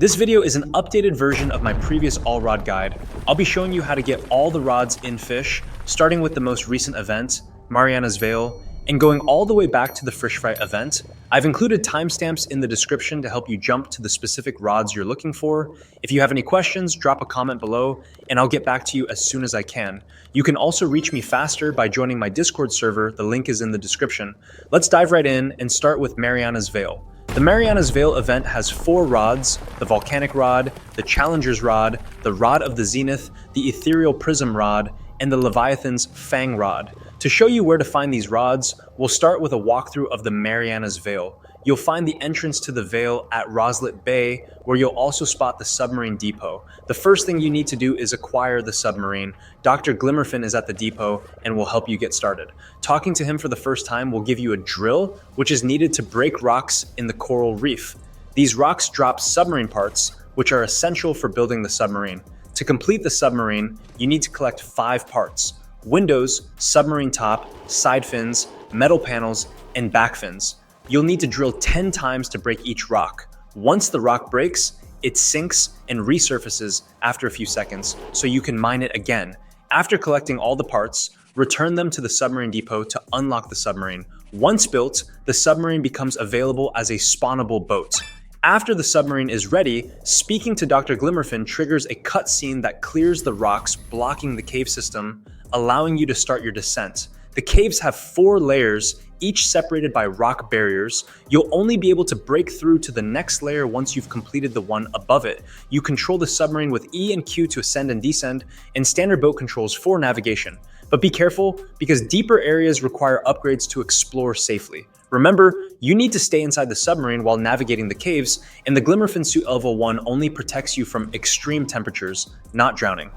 This video is an updated version of my previous all rod guide. I'll be showing you how to get all the rods in fish, starting with the most recent event, Mariana's Veil, and going all the way back to the fish fry event. I've included timestamps in the description to help you jump to the specific rods you're looking for. If you have any questions, drop a comment below, and I'll get back to you as soon as I can. You can also reach me faster by joining my Discord server, the link is in the description. Let's dive right in and start with Mariana's Veil. The Mariana's Veil event has 4 rods: the volcanic rod, the challenger's rod, the rod of the zenith, the ethereal prism rod, and the leviathan's fang rod. To show you where to find these rods, we'll start with a walkthrough of the Mariana's Veil. You'll find the entrance to the Veil at Roslet Bay, where you'll also spot the submarine depot. The first thing you need to do is acquire the submarine. Dr. Glimmerfin is at the depot and will help you get started. Talking to him for the first time will give you a drill, which is needed to break rocks in the coral reef. These rocks drop submarine parts, which are essential for building the submarine. To complete the submarine, you need to collect 5 parts: windows, submarine top, side fins, metal panels, and back fins. You'll need to drill 10 times to break each rock. Once the rock breaks, it sinks and resurfaces after a few seconds, so you can mine it again. After collecting all the parts, return them to the submarine depot to unlock the submarine. Once built, the submarine becomes available as a spawnable boat. After the submarine is ready, speaking to Dr. Glimmerfin triggers a cutscene that clears the rocks blocking the cave system, allowing you to start your descent. The caves have 4 layers, each separated by rock barriers. You'll only be able to break through to the next layer once you've completed the one above it. You control the submarine with E and Q to ascend and descend, and standard boat controls for navigation. But be careful, because deeper areas require upgrades to explore safely. Remember, you need to stay inside the submarine while navigating the caves, and the Glimmerfin suit level 1 only protects you from extreme temperatures, not drowning.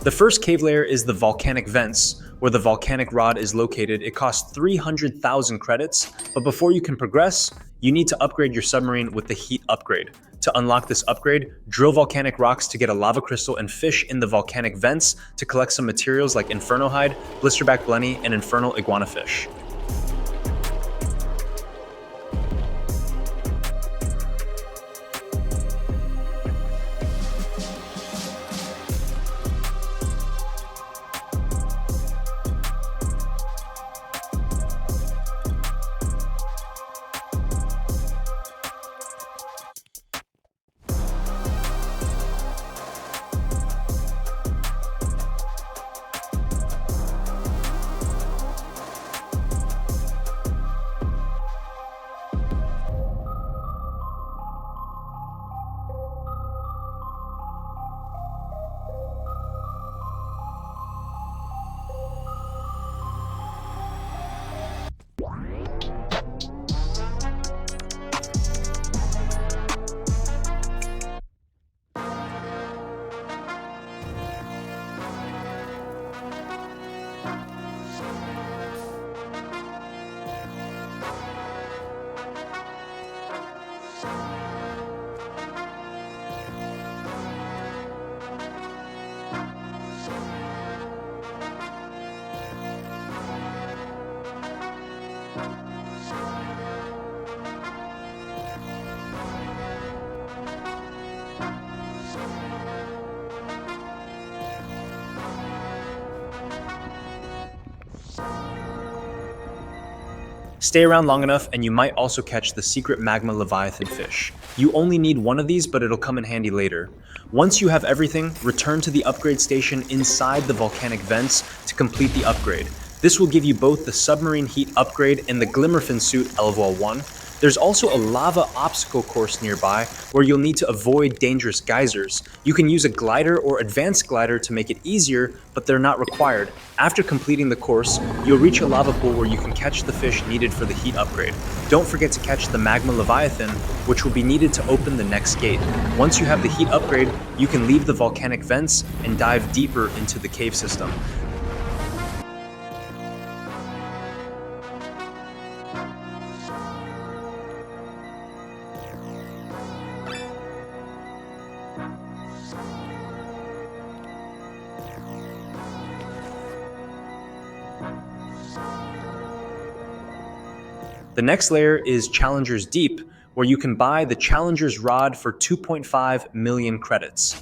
The first cave layer is the volcanic vents, where the volcanic rod is located. It costs 300,000 credits, but before you can progress, you need to upgrade your submarine with the heat upgrade. To unlock this upgrade, drill volcanic rocks to get a lava crystal and fish in the volcanic vents to collect some materials like inferno hide, blisterback blenny, and infernal iguana fish. Stay around long enough and you might also catch the secret magma leviathan fish. You only need one of these, but it'll come in handy later. Once you have everything, return to the upgrade station inside the volcanic vents to complete the upgrade. This will give you both the submarine heat upgrade and the glimmerfin suit level 1. There's also a lava obstacle course nearby where you'll need to avoid dangerous geysers. You can use a glider or advanced glider to make it easier, but they're not required. After completing the course, you'll reach a lava pool where you can catch the fish needed for the heat upgrade. Don't forget to catch the magma leviathan, which will be needed to open the next gate. Once you have the heat upgrade, you can leave the volcanic vents and dive deeper into the cave system. The next layer is Challenger's Deep, where you can buy the Challenger's Rod for 2.5 million credits.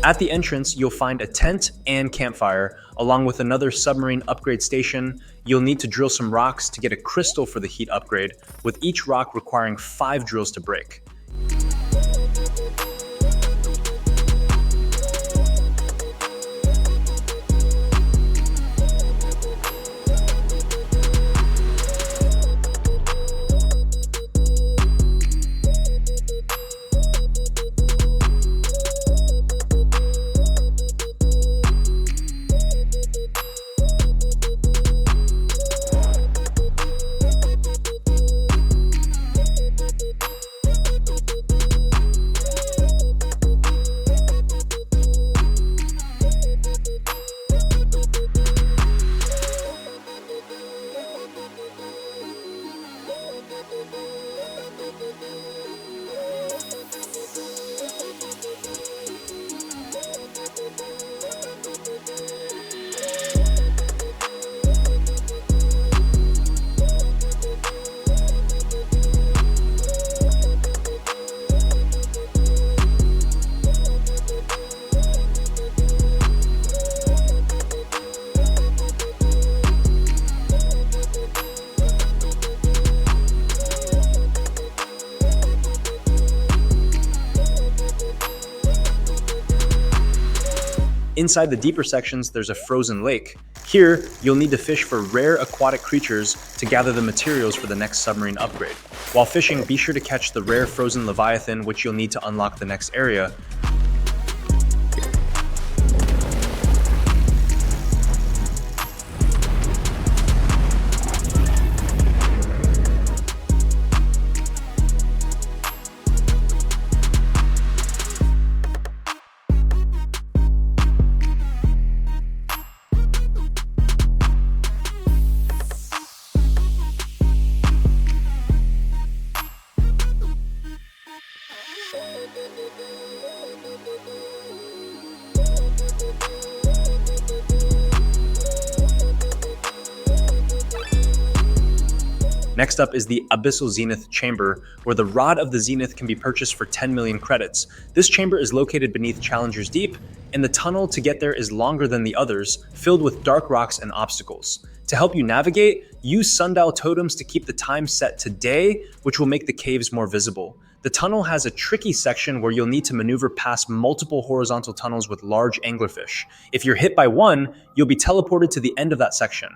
At the entrance, you'll find a tent and campfire, along with another submarine upgrade station. You'll need to drill some rocks to get a crystal for the heat upgrade, with each rock requiring 5 drills to break. Inside the deeper sections, there's a frozen lake. Here, you'll need to fish for rare aquatic creatures to gather the materials for the next submarine upgrade. While fishing, be sure to catch the rare frozen leviathan, which you'll need to unlock the next area. Next up is the abyssal zenith chamber, where the rod of the zenith can be purchased for 10 million credits. This chamber is located beneath Challenger's Deep, and the tunnel to get there is longer than the others, filled with dark rocks and obstacles. To help you navigate, use sundial totems to keep the time set to day, which will make the caves more visible. The tunnel has a tricky section where you'll need to maneuver past multiple horizontal tunnels with large anglerfish. If you're hit by one, you'll be teleported to the end of that section.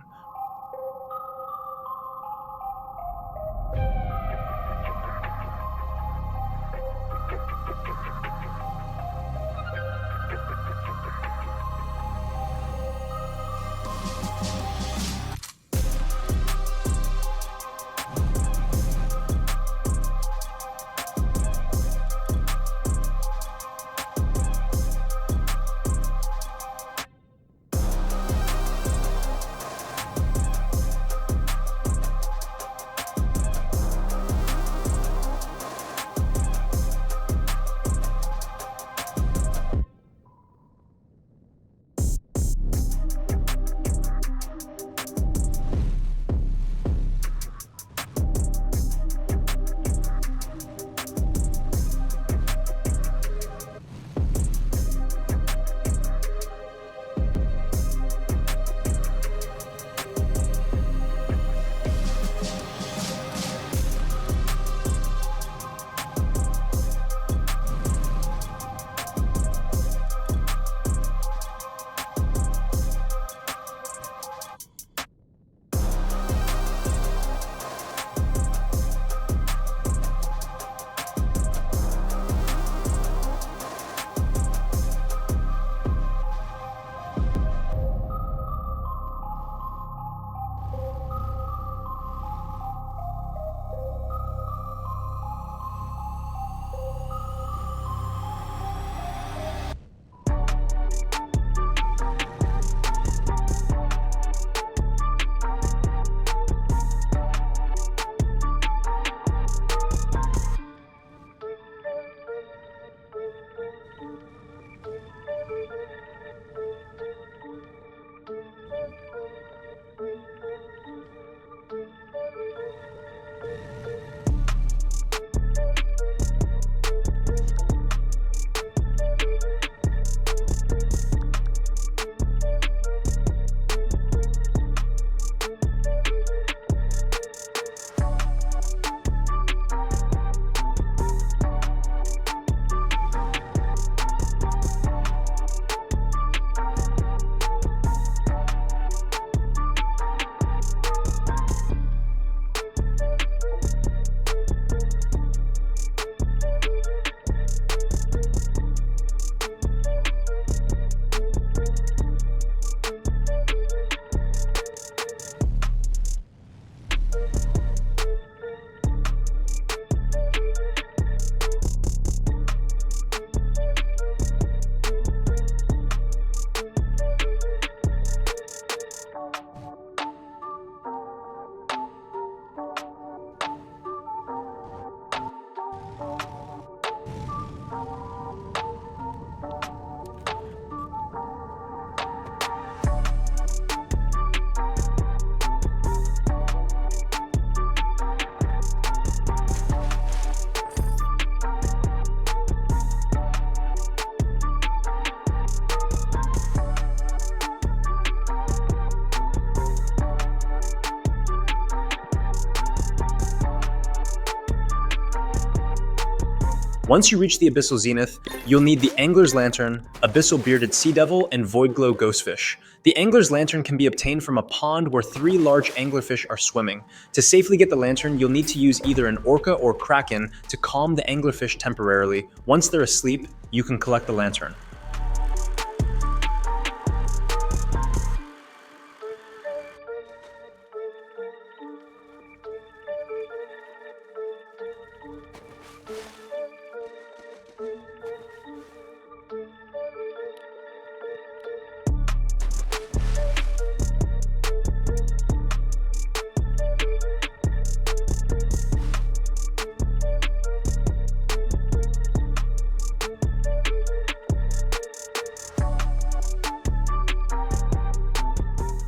Once you reach the abyssal zenith, you'll need the angler's lantern, abyssal bearded sea devil, and void glow ghostfish. The angler's lantern can be obtained from a pond where 3 large anglerfish are swimming. To safely get the lantern, you'll need to use either an orca or kraken to calm the anglerfish temporarily. Once they're asleep, you can collect the lantern.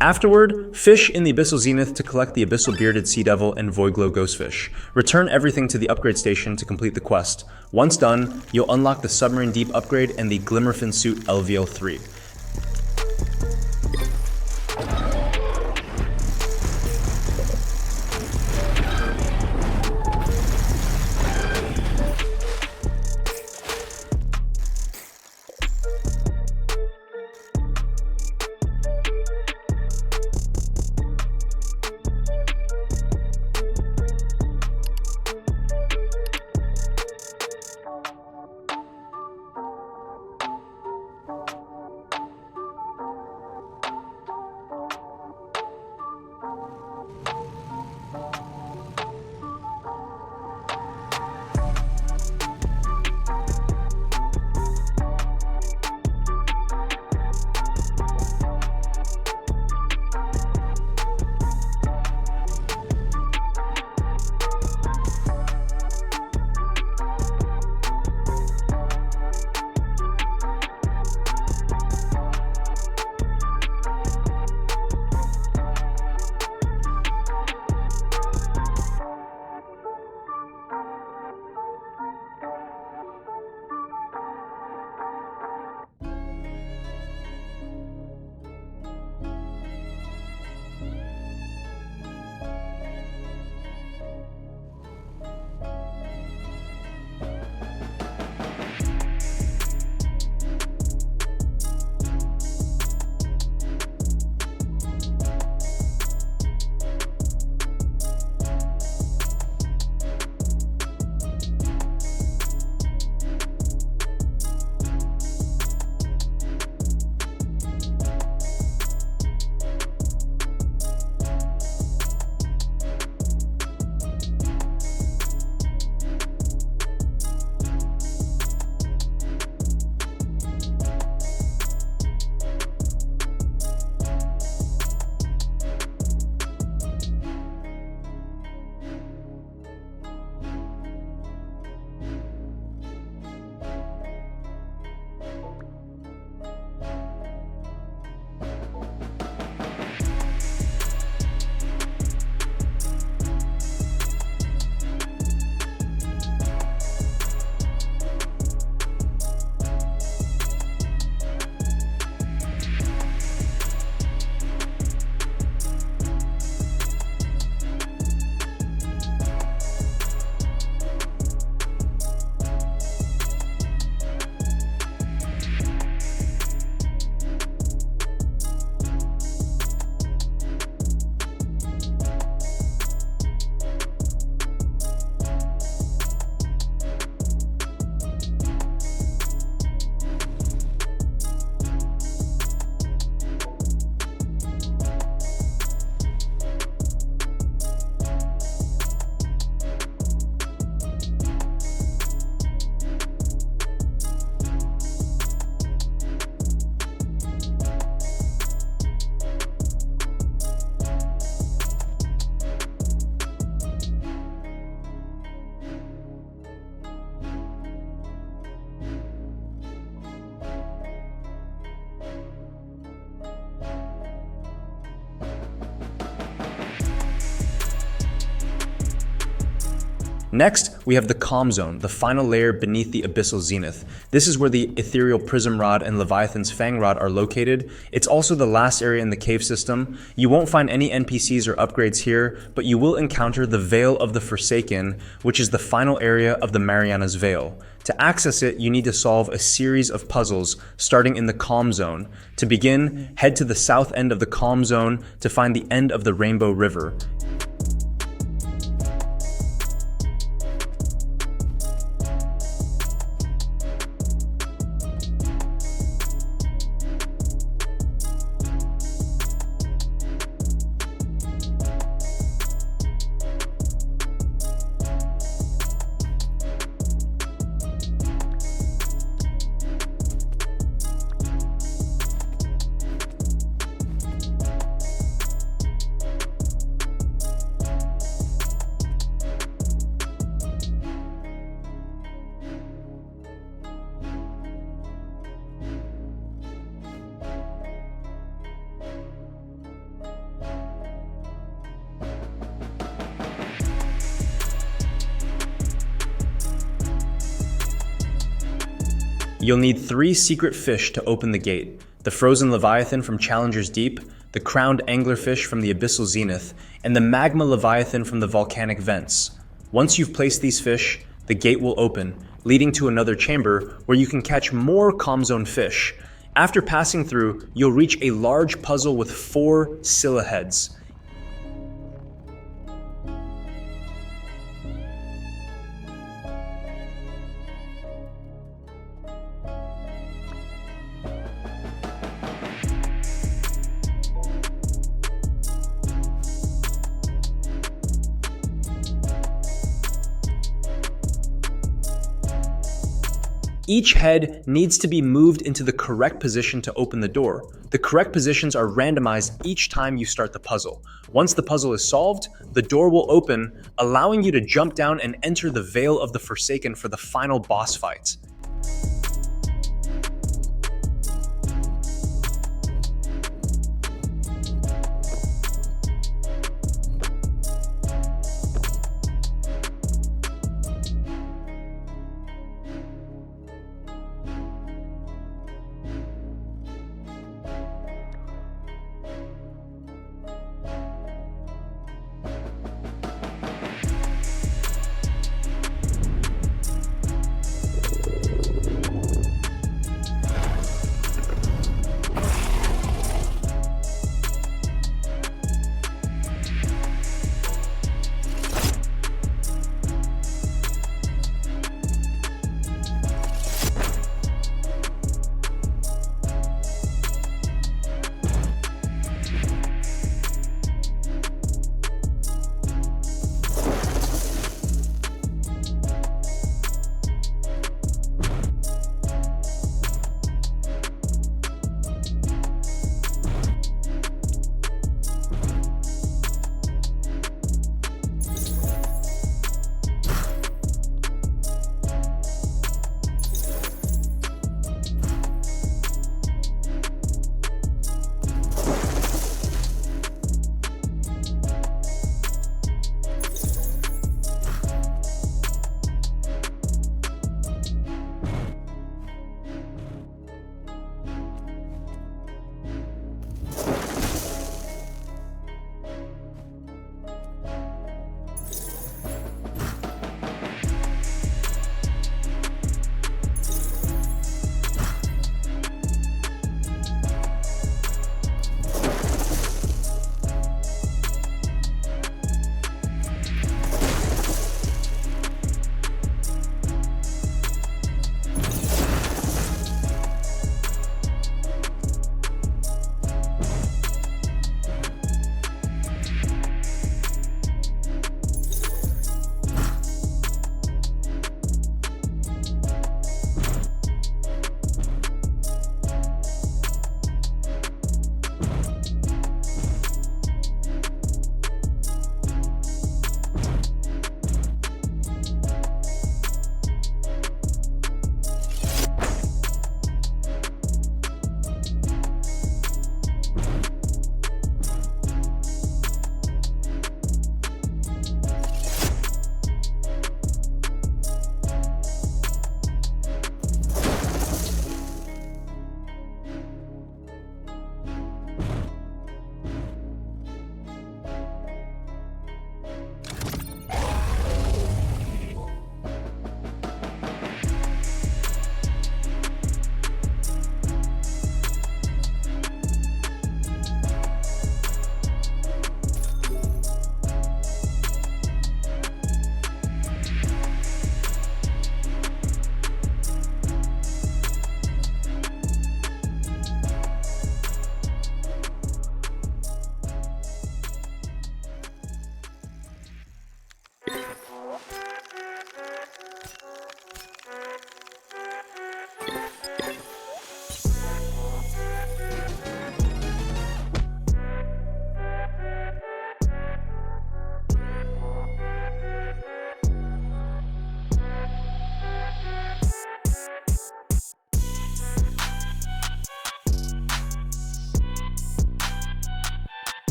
Afterward, fish in the abyssal zenith to collect the abyssal bearded sea devil and void glow ghostfish. Return everything to the upgrade station to complete the quest. Once done, you'll unlock the submarine deep upgrade and the glimmerfin suit LVL 3. Next, we have the calm zone, the final layer beneath the abyssal zenith. This is where the ethereal prism rod and leviathan's fang rod are located. It's also the last area in the cave system. You won't find any NPCs or upgrades here, but you will encounter the Veil of the Forsaken, which is the final area of the Mariana's Veil. To access it, you need to solve a series of puzzles starting in the calm zone. To begin, head to the south end of the calm zone to find the end of the Rainbow River. You'll need 3 secret fish to open the gate: the frozen leviathan from Challenger's Deep, the crowned anglerfish from the abyssal zenith, and the magma leviathan from the volcanic vents. Once you've placed these fish, the gate will open, leading to another chamber where you can catch more calm zone fish. After passing through, you'll reach a large puzzle with 4 Scylla heads. Each head needs to be moved into the correct position to open the door. The correct positions are randomized each time you start the puzzle. Once the puzzle is solved, the door will open, allowing you to jump down and enter the Veil of the Forsaken for the final boss fight.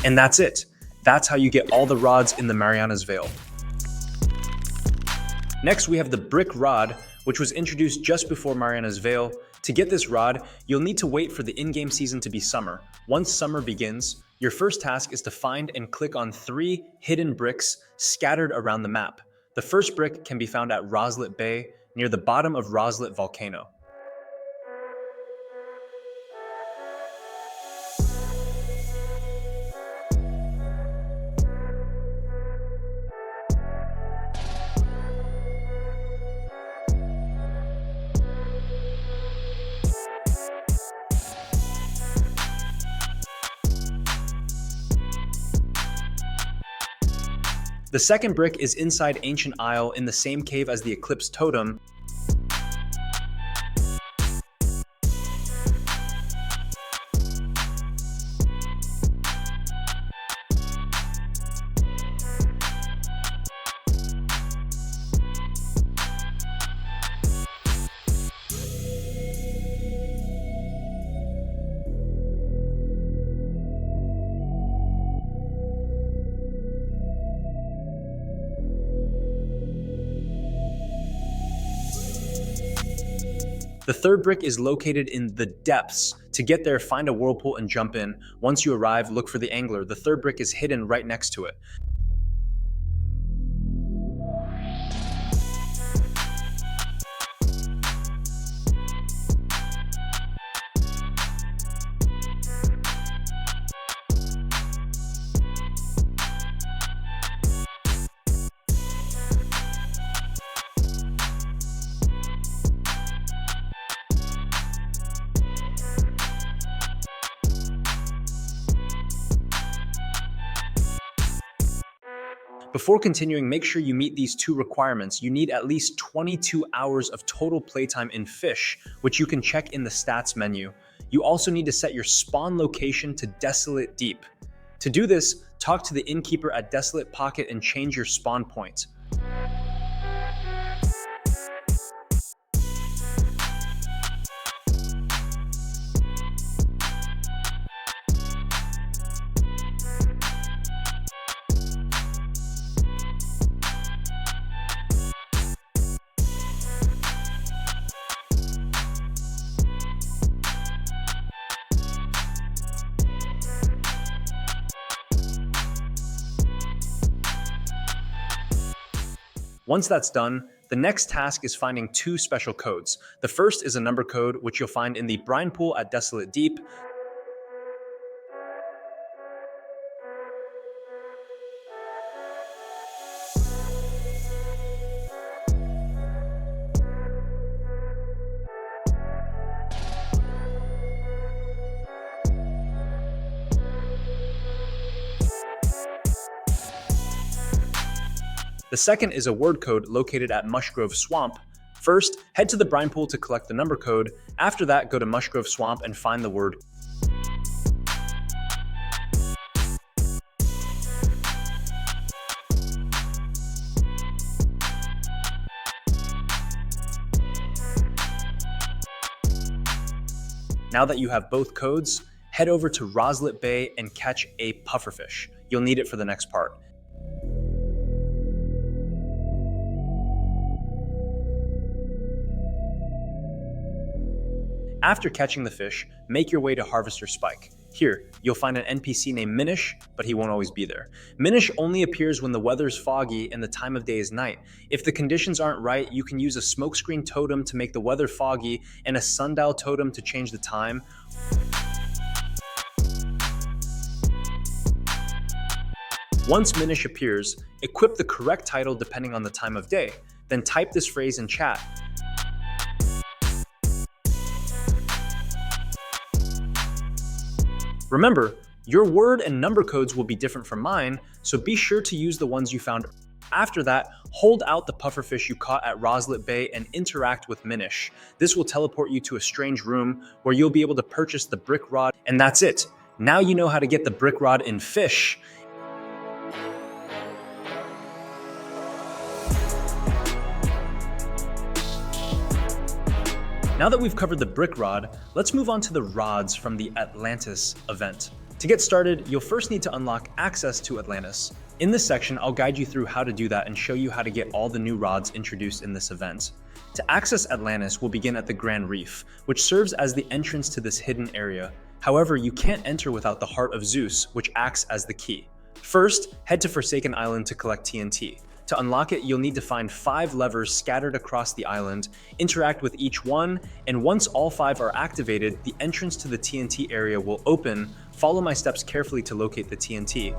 And that's it. That's how you get all the rods in the Mariana's Veil. Next, we have the brick rod, which was introduced just before Mariana's Veil. To get this rod, you'll need to wait for the in-game season to be summer. Once summer begins, your first task is to find and click on 3 hidden bricks scattered around the map. The first brick can be found at Roslet Bay, near the bottom of Roslet Volcano. The second brick is inside Ancient Isle in the same cave as the Eclipse Totem. The third brick is located in the depths. To get there, find a whirlpool and jump in. Once you arrive, look for the angler. The third brick is hidden right next to it. Before continuing, make sure you meet these 2 requirements. You need at least 22 hours of total playtime in Fish, which you can check in the stats menu. You also need to set your spawn location to Desolate Deep. To do this, talk to the innkeeper at Desolate Pocket and change your spawn point. Once that's done, the next task is finding 2 special codes. The first is a number code, which you'll find in the brine pool at Desolate Deep. The second is a word code located at Mushgrove Swamp. First, head to the brine pool to collect the number code. After that, go to Mushgrove Swamp and find the word. Now that you have both codes, head over to Roslet Bay and catch a pufferfish. You'll need it for the next part. After catching the fish, make your way to Harvester Spike. Here, you'll find an NPC named Minish, but he won't always be there. Minish only appears when the weather's foggy and the time of day is night. If the conditions aren't right, you can use a smokescreen totem to make the weather foggy and a sundial totem to change the time. Once Minish appears, equip the correct title depending on the time of day. Then type this phrase in chat. Remember, your word and number codes will be different from mine, so be sure to use the ones you found. After that, hold out the pufferfish you caught at Roslet Bay and interact with Minish. This will teleport you to a strange room where you'll be able to purchase the brick rod, and that's it. Now you know how to get the brick rod in Fish. Now that we've covered the brick rod, let's move on to the rods from the Atlantis event. To get started, you'll first need to unlock access to Atlantis. In this section, I'll guide you through how to do that and show you how to get all the new rods introduced in this event. To access Atlantis, we'll begin at the Grand Reef, which serves as the entrance to this hidden area. However, you can't enter without the Heart of Zeus, which acts as the key. First, head to Forsaken Island to collect TNT. To unlock it, you'll need to find 5 levers scattered across the island, interact with each one, and once all 5 are activated, the entrance to the TNT area will open. Follow my steps carefully to locate the TNT.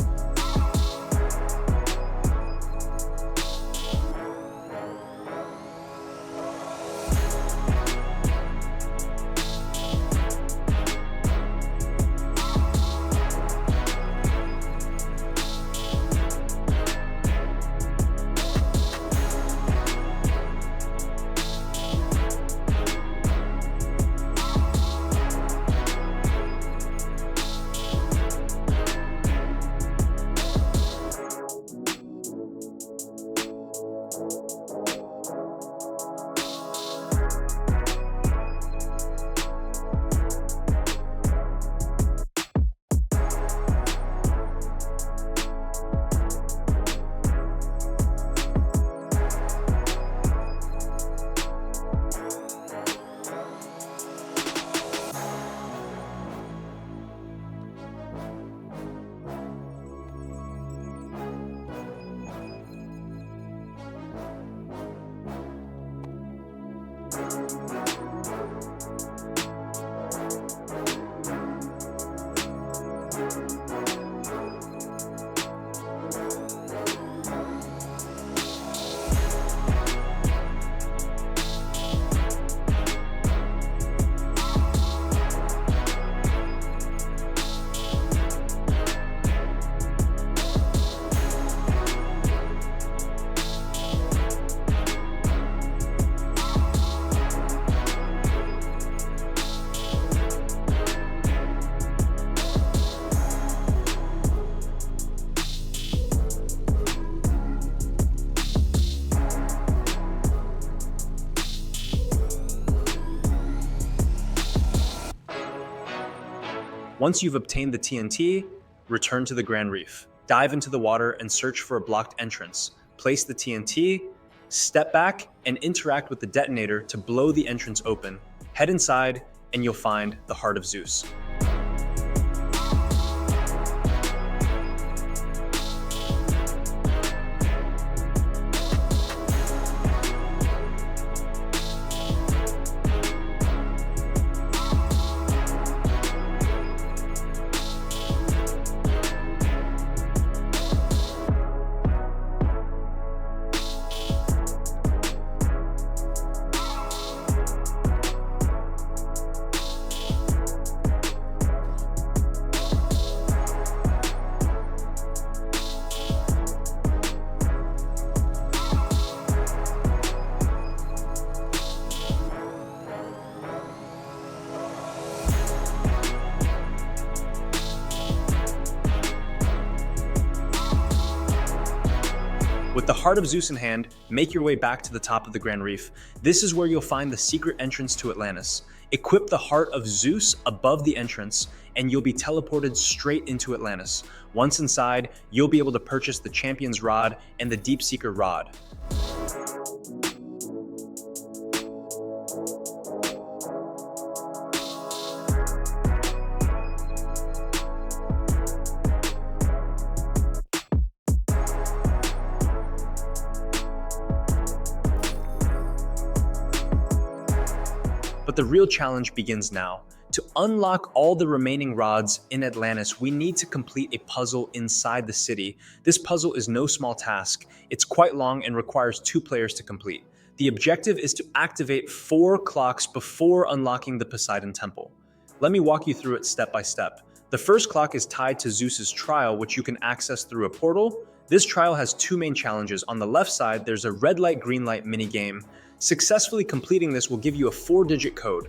Once you've obtained the TNT, return to the Grand Reef. Dive into the water and search for a blocked entrance. Place the TNT, step back, and interact with the detonator to blow the entrance open. Head inside, and you'll find the Heart of Zeus. With the Heart of Zeus in hand, make your way back to the top of the Grand Reef. This is where you'll find the secret entrance to Atlantis. Equip the Heart of Zeus above the entrance, and you'll be teleported straight into Atlantis. Once inside, you'll be able to purchase the Champion's Rod and the Deepseeker Rod. But the real challenge begins now. To unlock all the remaining rods in Atlantis, we need to complete a puzzle inside the city. This puzzle is no small task. It's quite long and requires 2 players to complete. The objective is to activate 4 clocks before unlocking the Poseidon Temple. Let me walk you through it step by step. The first clock is tied to Zeus's trial, which you can access through a portal. This trial has 2 main challenges. On the left side, there's a red light, green light minigame. Successfully completing this will give you a 4-digit code.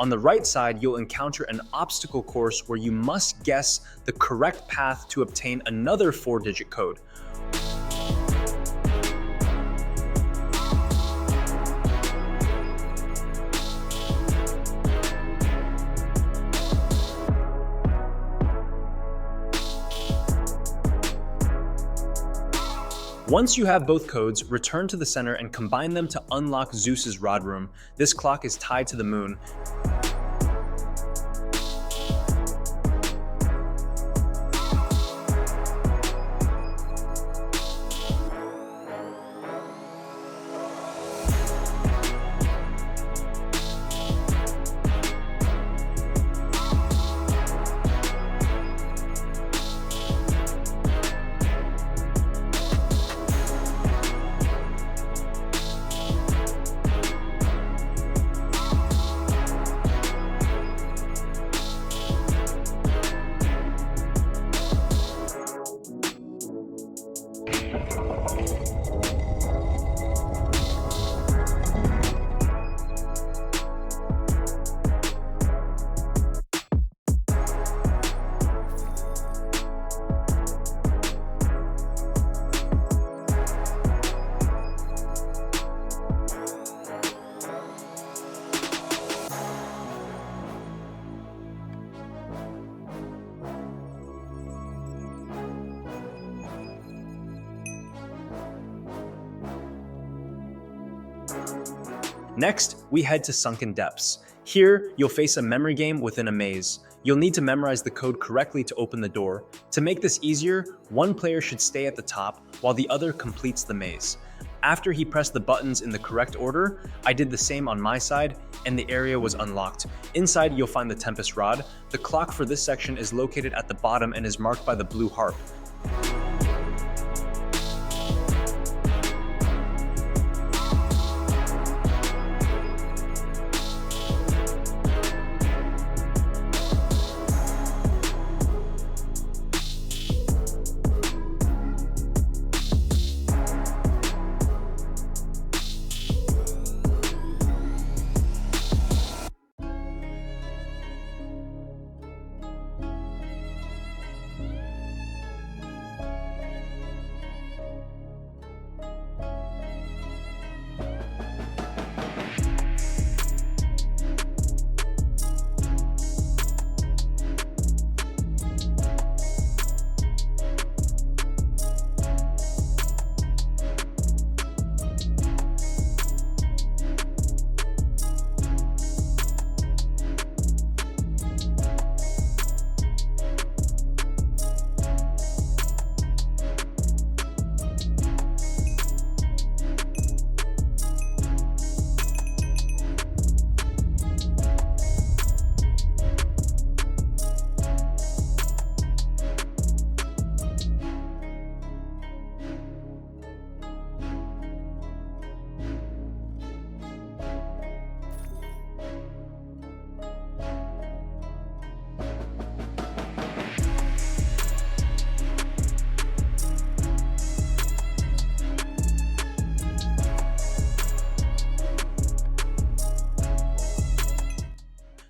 On the right side, you'll encounter an obstacle course where you must guess the correct path to obtain another 4-digit code. Once you have both codes, return to the center and combine them to unlock Zeus's rod room. This clock is tied to the moon. Next, we head to Sunken Depths. Here, you'll face a memory game within a maze. You'll need to memorize the code correctly to open the door. To make this easier, one player should stay at the top while the other completes the maze. After he pressed the buttons in the correct order, I did the same on my side, and the area was unlocked. Inside, you'll find the Tempest rod. The clock for this section is located at the bottom and is marked by the blue harp.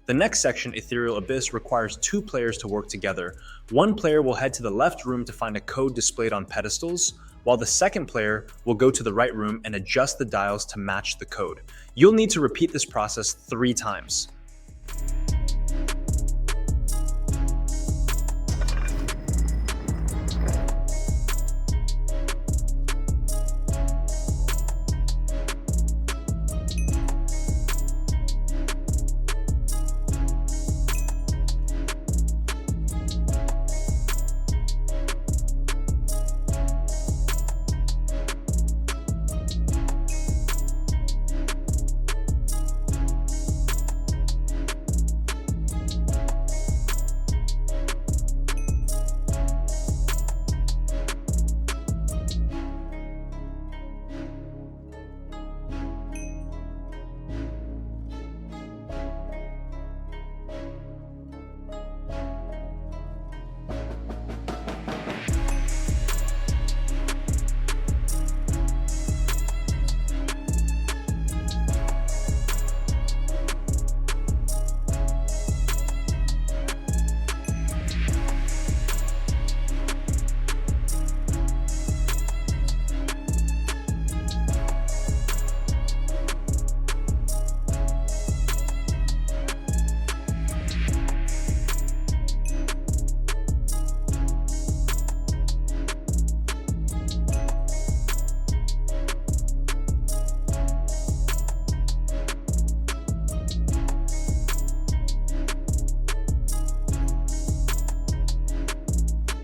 The next section, Ethereal Abyss, requires 2 players to work together. One player will head to the left room to find a code displayed on pedestals, while the second player will go to the right room and adjust the dials to match the code. You'll need to repeat this process 3 times.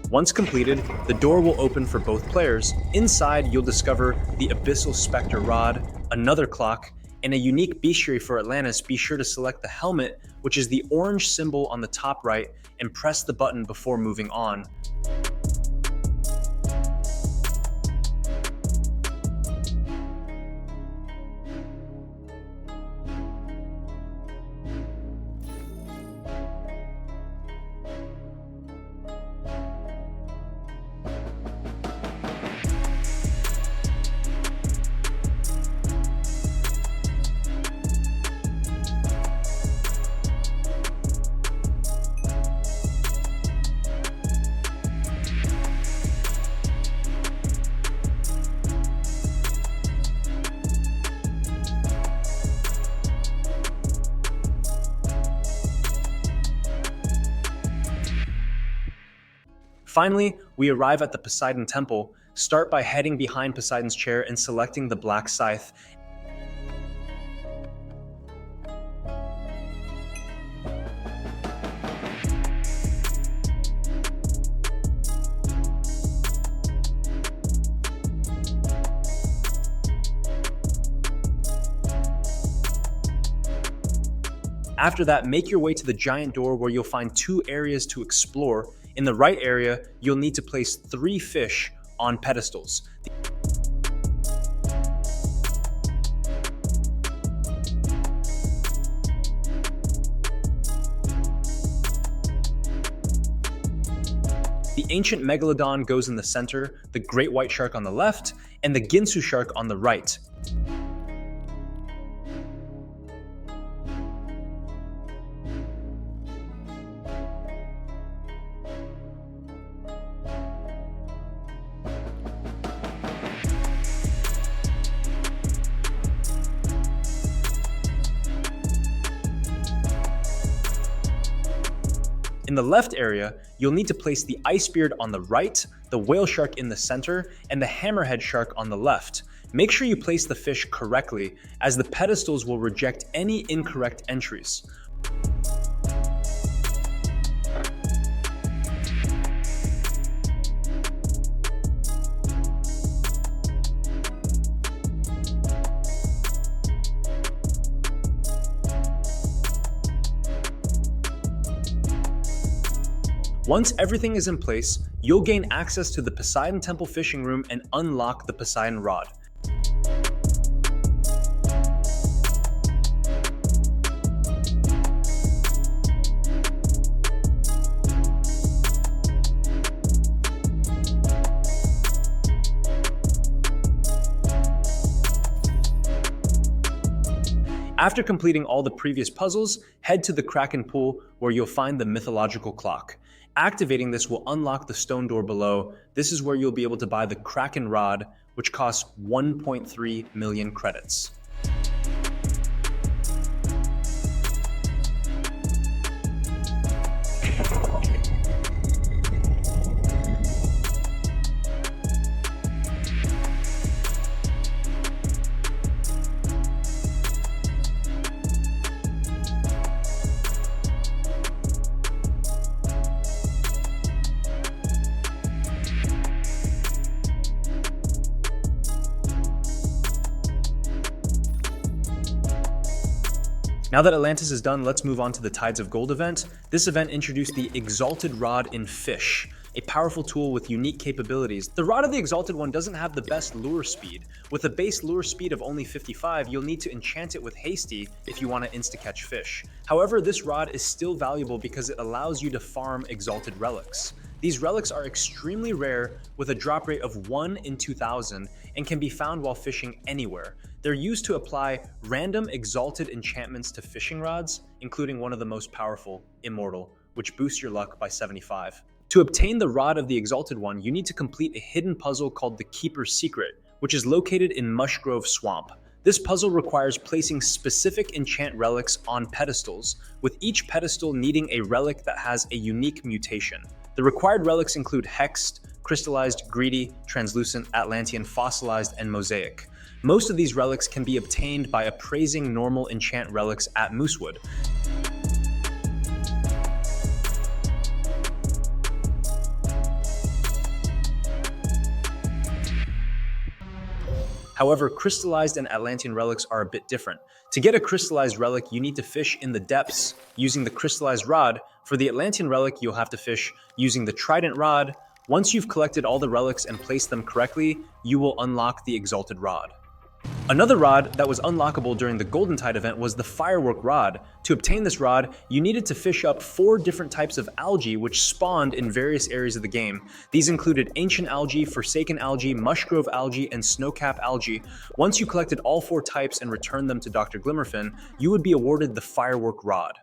Once completed, the door will open for both players. Inside, you'll discover the abyssal specter rod, another clock, and a unique bestiary for Atlantis. Be sure to select the helmet, which is the orange symbol on the top right, and press the button before moving on. Finally, we arrive at the Poseidon temple. Start by heading behind Poseidon's chair and selecting the black scythe. After that, make your way to the giant door where you'll find 2 areas to explore. In the right area, you'll need to place 3 fish on pedestals. The ancient megalodon goes in the center, the great white shark on the left, and the Ginsu shark on the right. In the left area, you'll need to place the icebeard on the right, the whale shark in the center, and the hammerhead shark on the left. Make sure you place the fish correctly, as the pedestals will reject any incorrect entries. Once everything is in place, you'll gain access to the Poseidon Temple fishing room and unlock the Poseidon rod. After completing all the previous puzzles, head to the Kraken pool where you'll find the mythological clock. Activating this will unlock the stone door below. This is where you'll be able to buy the Kraken rod, which costs 1.3 million credits. Now that Atlantis is done, let's move on to the Tides of Gold event. This event introduced the Exalted Rod in Fish, a powerful tool with unique capabilities. The Rod of the Exalted One doesn't have the best lure speed. With a base lure speed of only 55, you'll need to enchant it with Hasty if you want to insta-catch fish. However, this rod is still valuable because it allows you to farm exalted relics. These relics are extremely rare with a drop rate of 1 in 2,000 and can be found while fishing anywhere. They're used to apply random exalted enchantments to fishing rods, including one of the most powerful, Immortal, which boosts your luck by 75. To obtain the Rod of the Exalted One, you need to complete a hidden puzzle called the Keeper's Secret, which is located in Mushgrove Swamp. This puzzle requires placing specific enchant relics on pedestals, with each pedestal needing a relic that has a unique mutation. The required relics include hexed, crystallized, greedy, translucent, Atlantean, fossilized, and mosaic. Most of these relics can be obtained by appraising normal enchant relics at Moosewood. However, crystallized and Atlantean relics are a bit different. To get a crystallized relic, you need to fish in the depths using the crystallized rod. For the Atlantean relic, you'll have to fish using the trident rod. Once you've collected all the relics and placed them correctly, you will unlock the exalted rod. Another rod that was unlockable during the Golden Tide event was the firework rod. To obtain this rod, you needed to fish up 4 different types of algae which spawned in various areas of the game. These included ancient algae, forsaken algae, mushgrove algae, and snowcap algae. Once you collected all 4 types and returned them to Dr. Glimmerfin, you would be awarded the firework rod.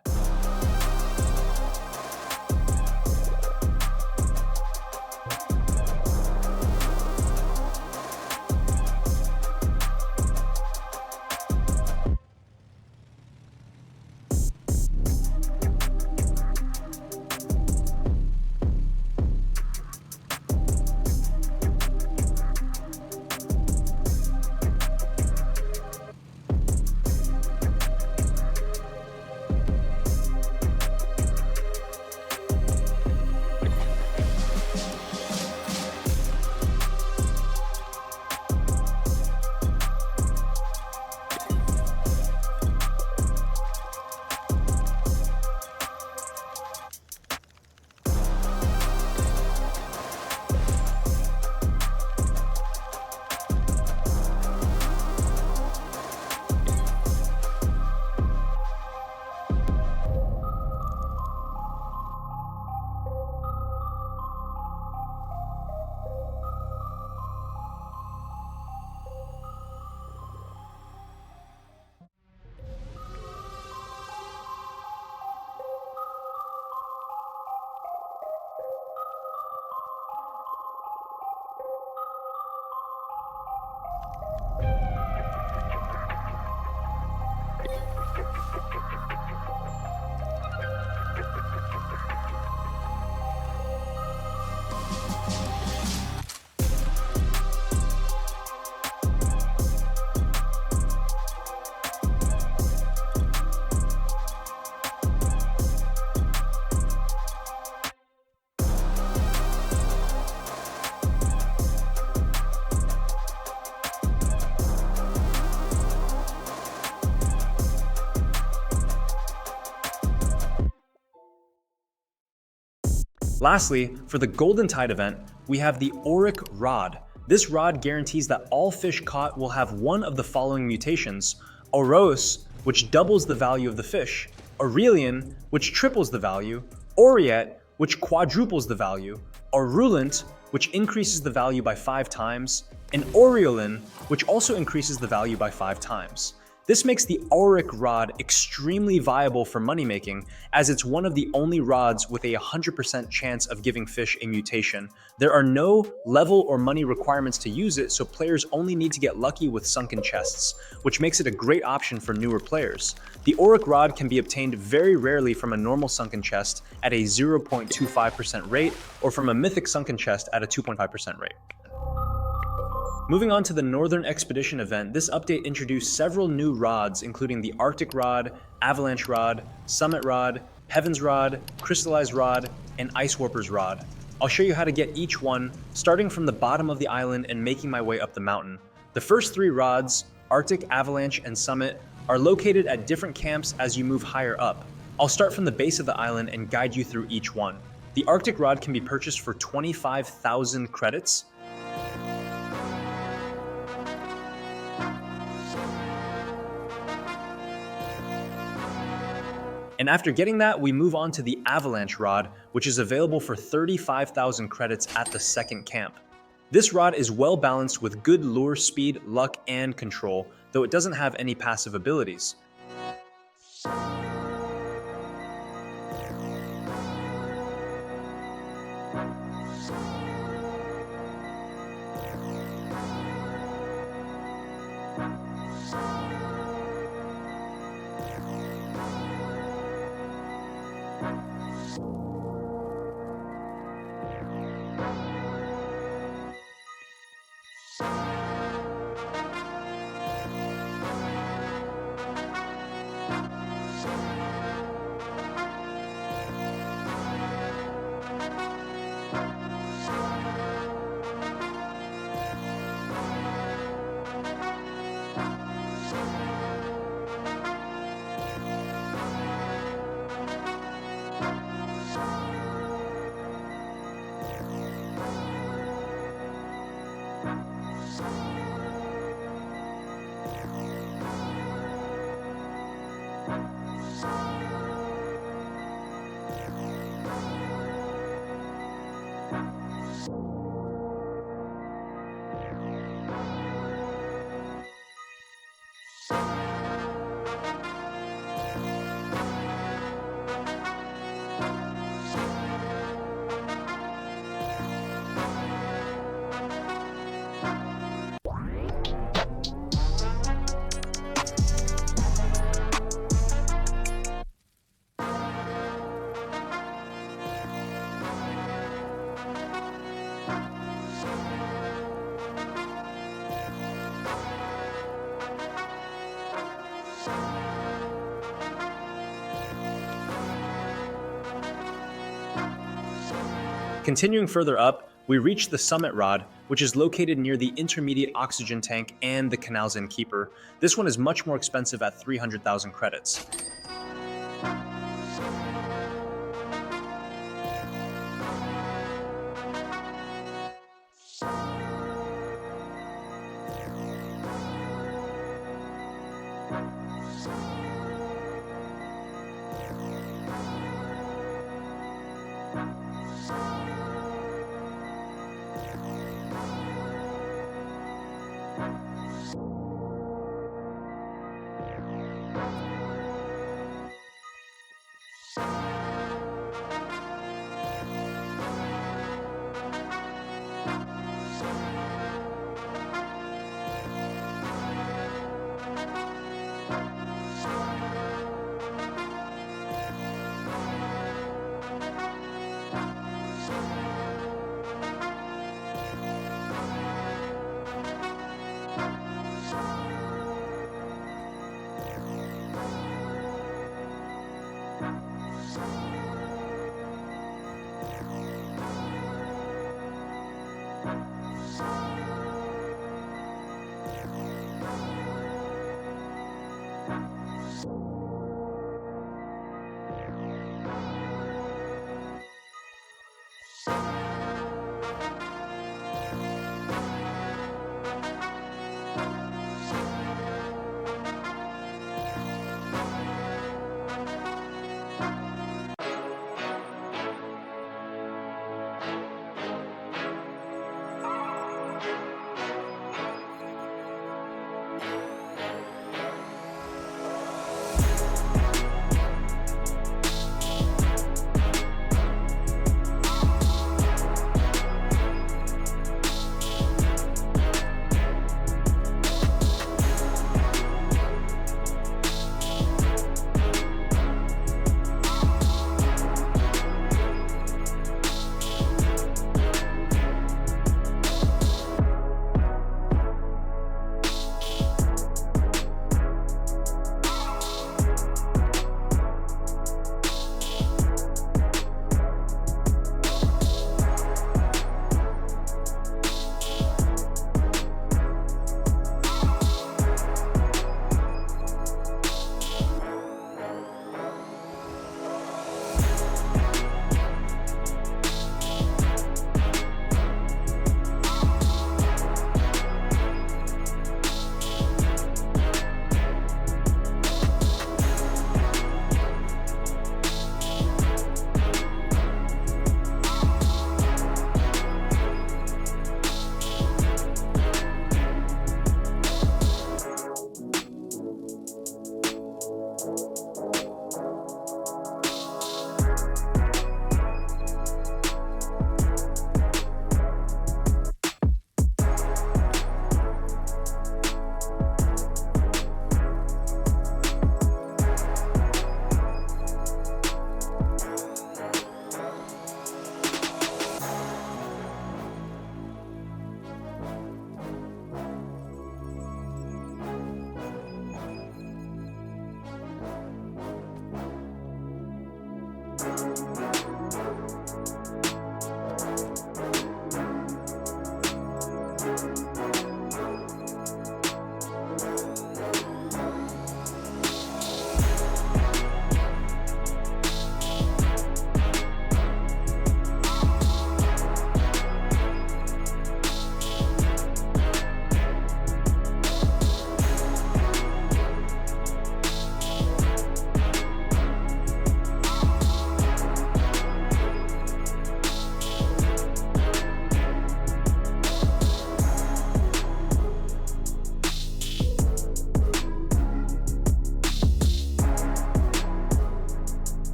Lastly, for the Golden Tide event, we have the auric rod. This rod guarantees that all fish caught will have one of the following mutations: auros, which doubles the value of the fish; aurelian, which triples the value; auriet, which quadruples the value; aurulant, which increases the value by 5 times; and aureolin, which also increases the value by 5 times. This makes the auric rod extremely viable for money making, as it's one of the only rods with a 100% chance of giving fish a mutation. There are no level or money requirements to use it, so players only need to get lucky with sunken chests, which makes it a great option for newer players. The auric rod can be obtained very rarely from a normal sunken chest at a 0.25% rate, or from a mythic sunken chest at a 2.5% rate. Moving on to the Northern Expedition event, this update introduced several new rods, including the Arctic Rod, Avalanche Rod, Summit Rod, Heaven's Rod, Crystallized Rod, and Ice Warper's Rod. I'll show you how to get each one, starting from the bottom of the island and making my way up the mountain. The first 3 rods, Arctic, Avalanche, and Summit, are located at different camps as you move higher up. I'll start from the base of the island and guide you through each one. The Arctic Rod can be purchased for 25,000 credits. And after getting that, we move on to the Avalanche Rod, which is available for 35,000 credits at the second camp. This rod is well balanced with good lure speed, luck, and control, though it doesn't have any passive abilities. Continuing further up, we reach the summit rod, which is located near the intermediate oxygen tank and the canal's innkeeper. This one is much more expensive at 300,000 credits.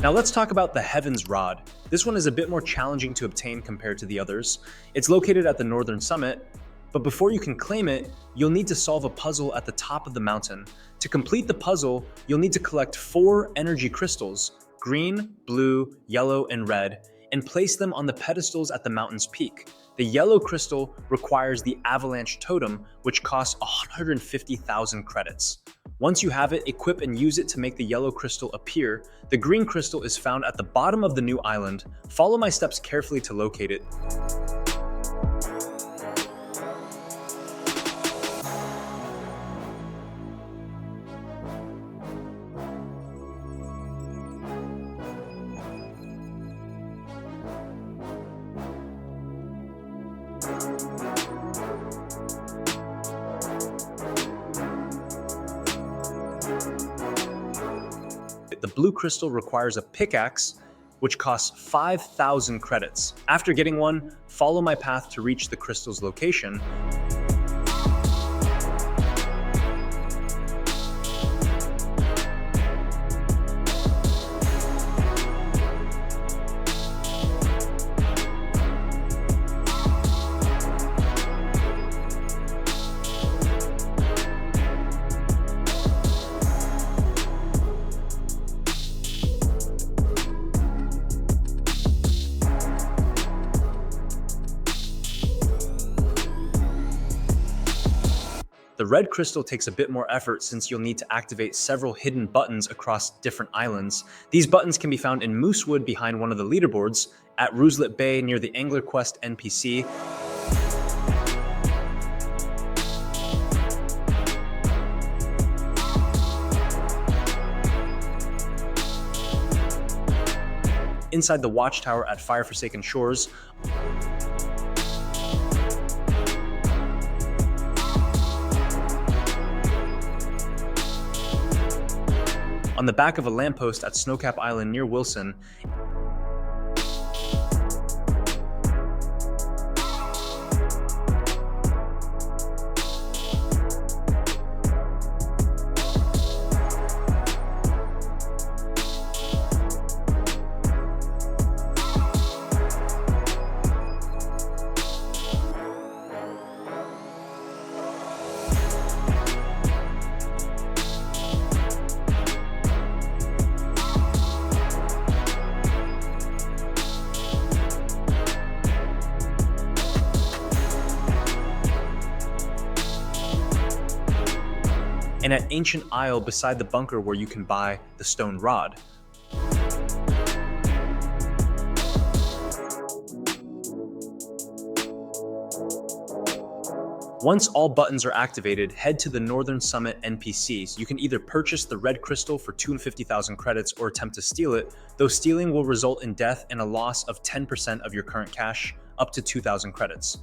Now let's talk about the Heaven's Rod. This one is a bit more challenging to obtain compared to the others. It's located at the northern summit, but before you can claim it, you'll need to solve a puzzle at the top of the mountain. To complete the puzzle, you'll need to collect 4 energy crystals, green, blue, yellow, and red, and place them on the pedestals at the mountain's peak. The yellow crystal requires the avalanche totem, which costs 150,000 credits. Once you have it, equip and use it to make the yellow crystal appear. The green crystal is found at the bottom of the new island. Follow my steps carefully to locate it. The blue crystal requires a pickaxe, which costs 5,000 credits. After getting one, follow my path to reach the crystal's location. The red crystal takes a bit more effort since you'll need to activate several hidden buttons across different islands. These buttons can be found in Moosewood behind one of the leaderboards, at Rooslet Bay near the Angler Quest NPC, inside the watchtower at Fire-Forsaken Shores, on the back of a lamppost at Snowcap Island near Wilson, and at Ancient Isle beside the bunker where you can buy the stone rod. Once all buttons are activated, head to the Northern Summit NPCs. You can either purchase the red crystal for 250,000 credits or attempt to steal it, though stealing will result in death and a loss of 10% of your current cash, up to 2,000 credits.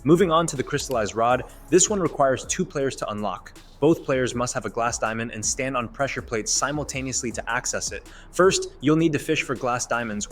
Moving on to the crystallized rod, this one requires 2 players to unlock. Both players must have a glass diamond and stand on pressure plates simultaneously to access it. First, you'll need to fish for glass diamonds.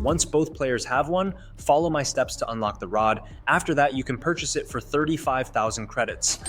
Once both players have one, follow my steps to unlock the rod. After that, you can purchase it for 35,000 credits.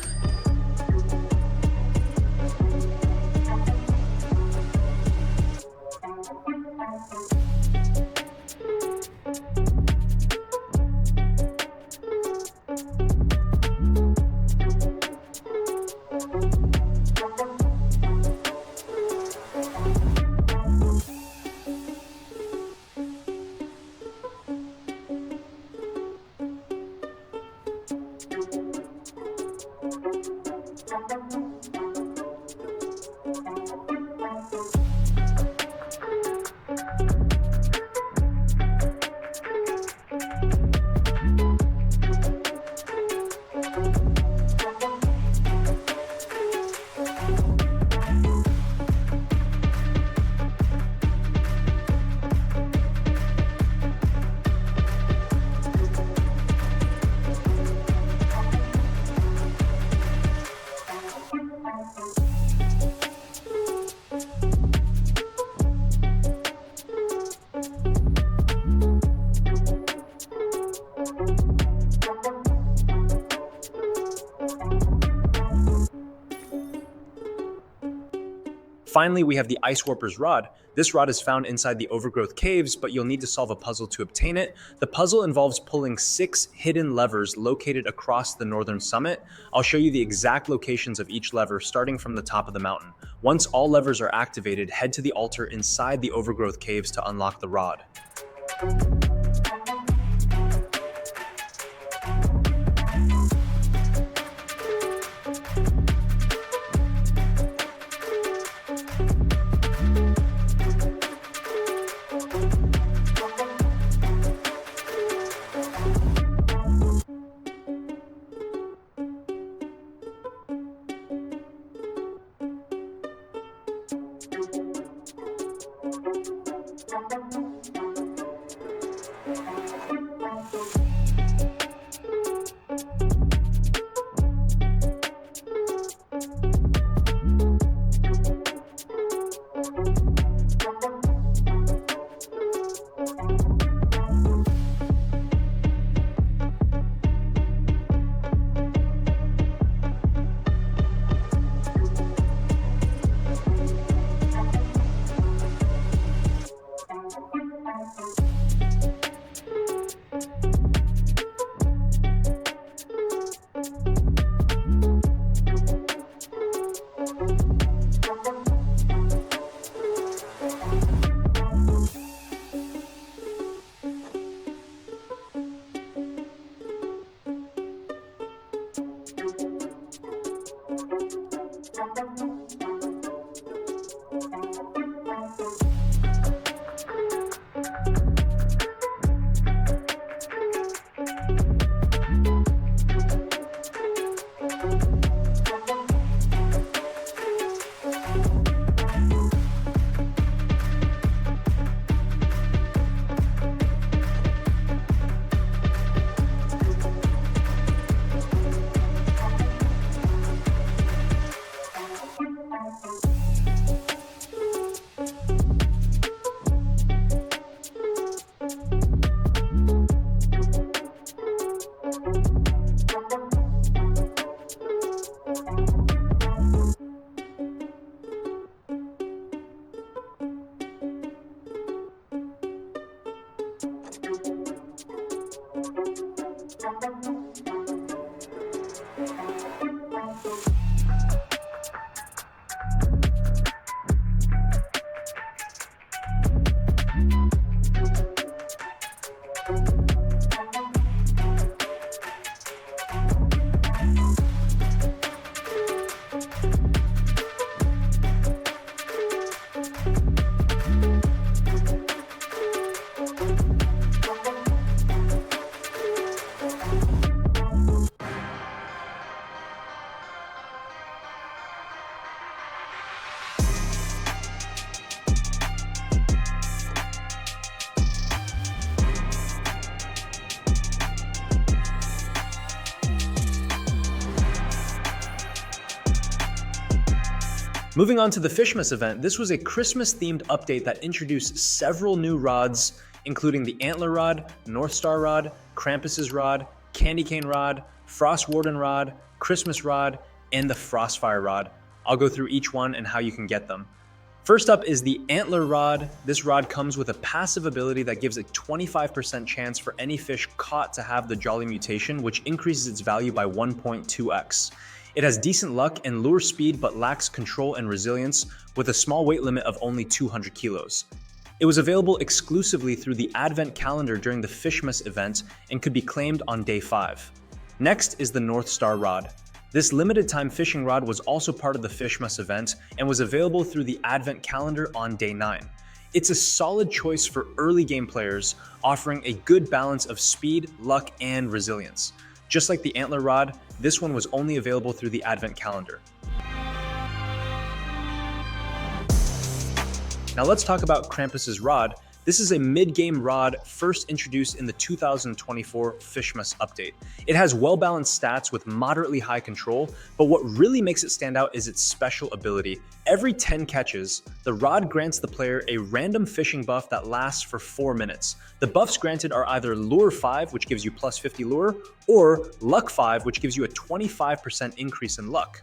Finally, we have the Ice Warper's Rod. This rod is found inside the overgrowth caves, but you'll need to solve a puzzle to obtain it. The puzzle involves pulling 6 hidden levers located across the northern summit. I'll show you the exact locations of each lever starting from the top of the mountain. Once all levers are activated, head to the altar inside the overgrowth caves to unlock the rod. Moving on to the Fischmas event, this was a Christmas-themed update that introduced several new rods including the antler rod, northstar rod, Krampus's rod, candy cane rod, frost warden rod, Christmas rod, and the frostfire rod. I'll go through each one and how you can get them. First up is the antler rod. This rod comes with a passive ability that gives a 25% chance for any fish caught to have the jolly mutation, which increases its value by 1.2x. It has decent luck and lure speed but lacks control and resilience, with a small weight limit of only 200 kilos. It was available exclusively through the Advent calendar during the Fischmas event and could be claimed on day 5. Next is the northstar rod. This limited time fishing rod was also part of the Fischmas event and was available through the Advent calendar on day 9. It's a solid choice for early game players, offering a good balance of speed, luck, and resilience. Just like the antler rod, this one was only available through the Advent calendar. Now let's talk about Krampus's rod. This is a mid-game rod first introduced in the 2024 Fischmas update. It has well-balanced stats with moderately high control, but what really makes it stand out is its special ability. Every 10 catches, the rod grants the player a random fishing buff that lasts for 4 minutes. The buffs granted are either Lure 5, which gives you plus 50 lure, or Luck 5, which gives you a 25% increase in luck.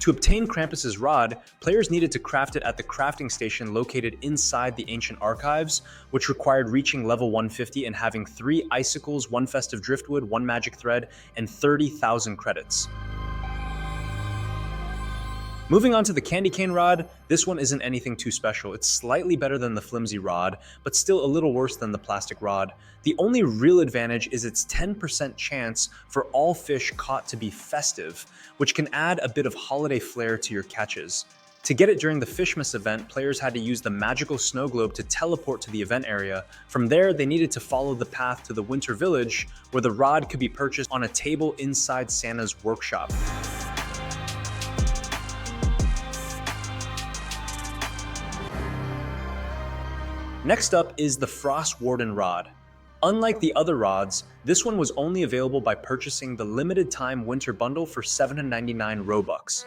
To obtain Krampus's rod, players needed to craft it at the crafting station located inside the ancient archives, which required reaching level 150 and having 3 icicles, 1 festive driftwood, 1 magic thread, and 30,000 credits. Moving on to the candy cane rod, this one isn't anything too special. It's slightly better than the flimsy rod, but still a little worse than the plastic rod. The only real advantage is its 10% chance for all fish caught to be festive, which can add a bit of holiday flair to your catches. To get it during the Fischmas event, players had to use the magical snow globe to teleport to the event area. From there, they needed to follow the path to the winter village, where the rod could be purchased on a table inside Santa's workshop. Next up is the Frost Warden rod. Unlike the other rods, this one was only available by purchasing the limited time winter bundle for 799 Robux.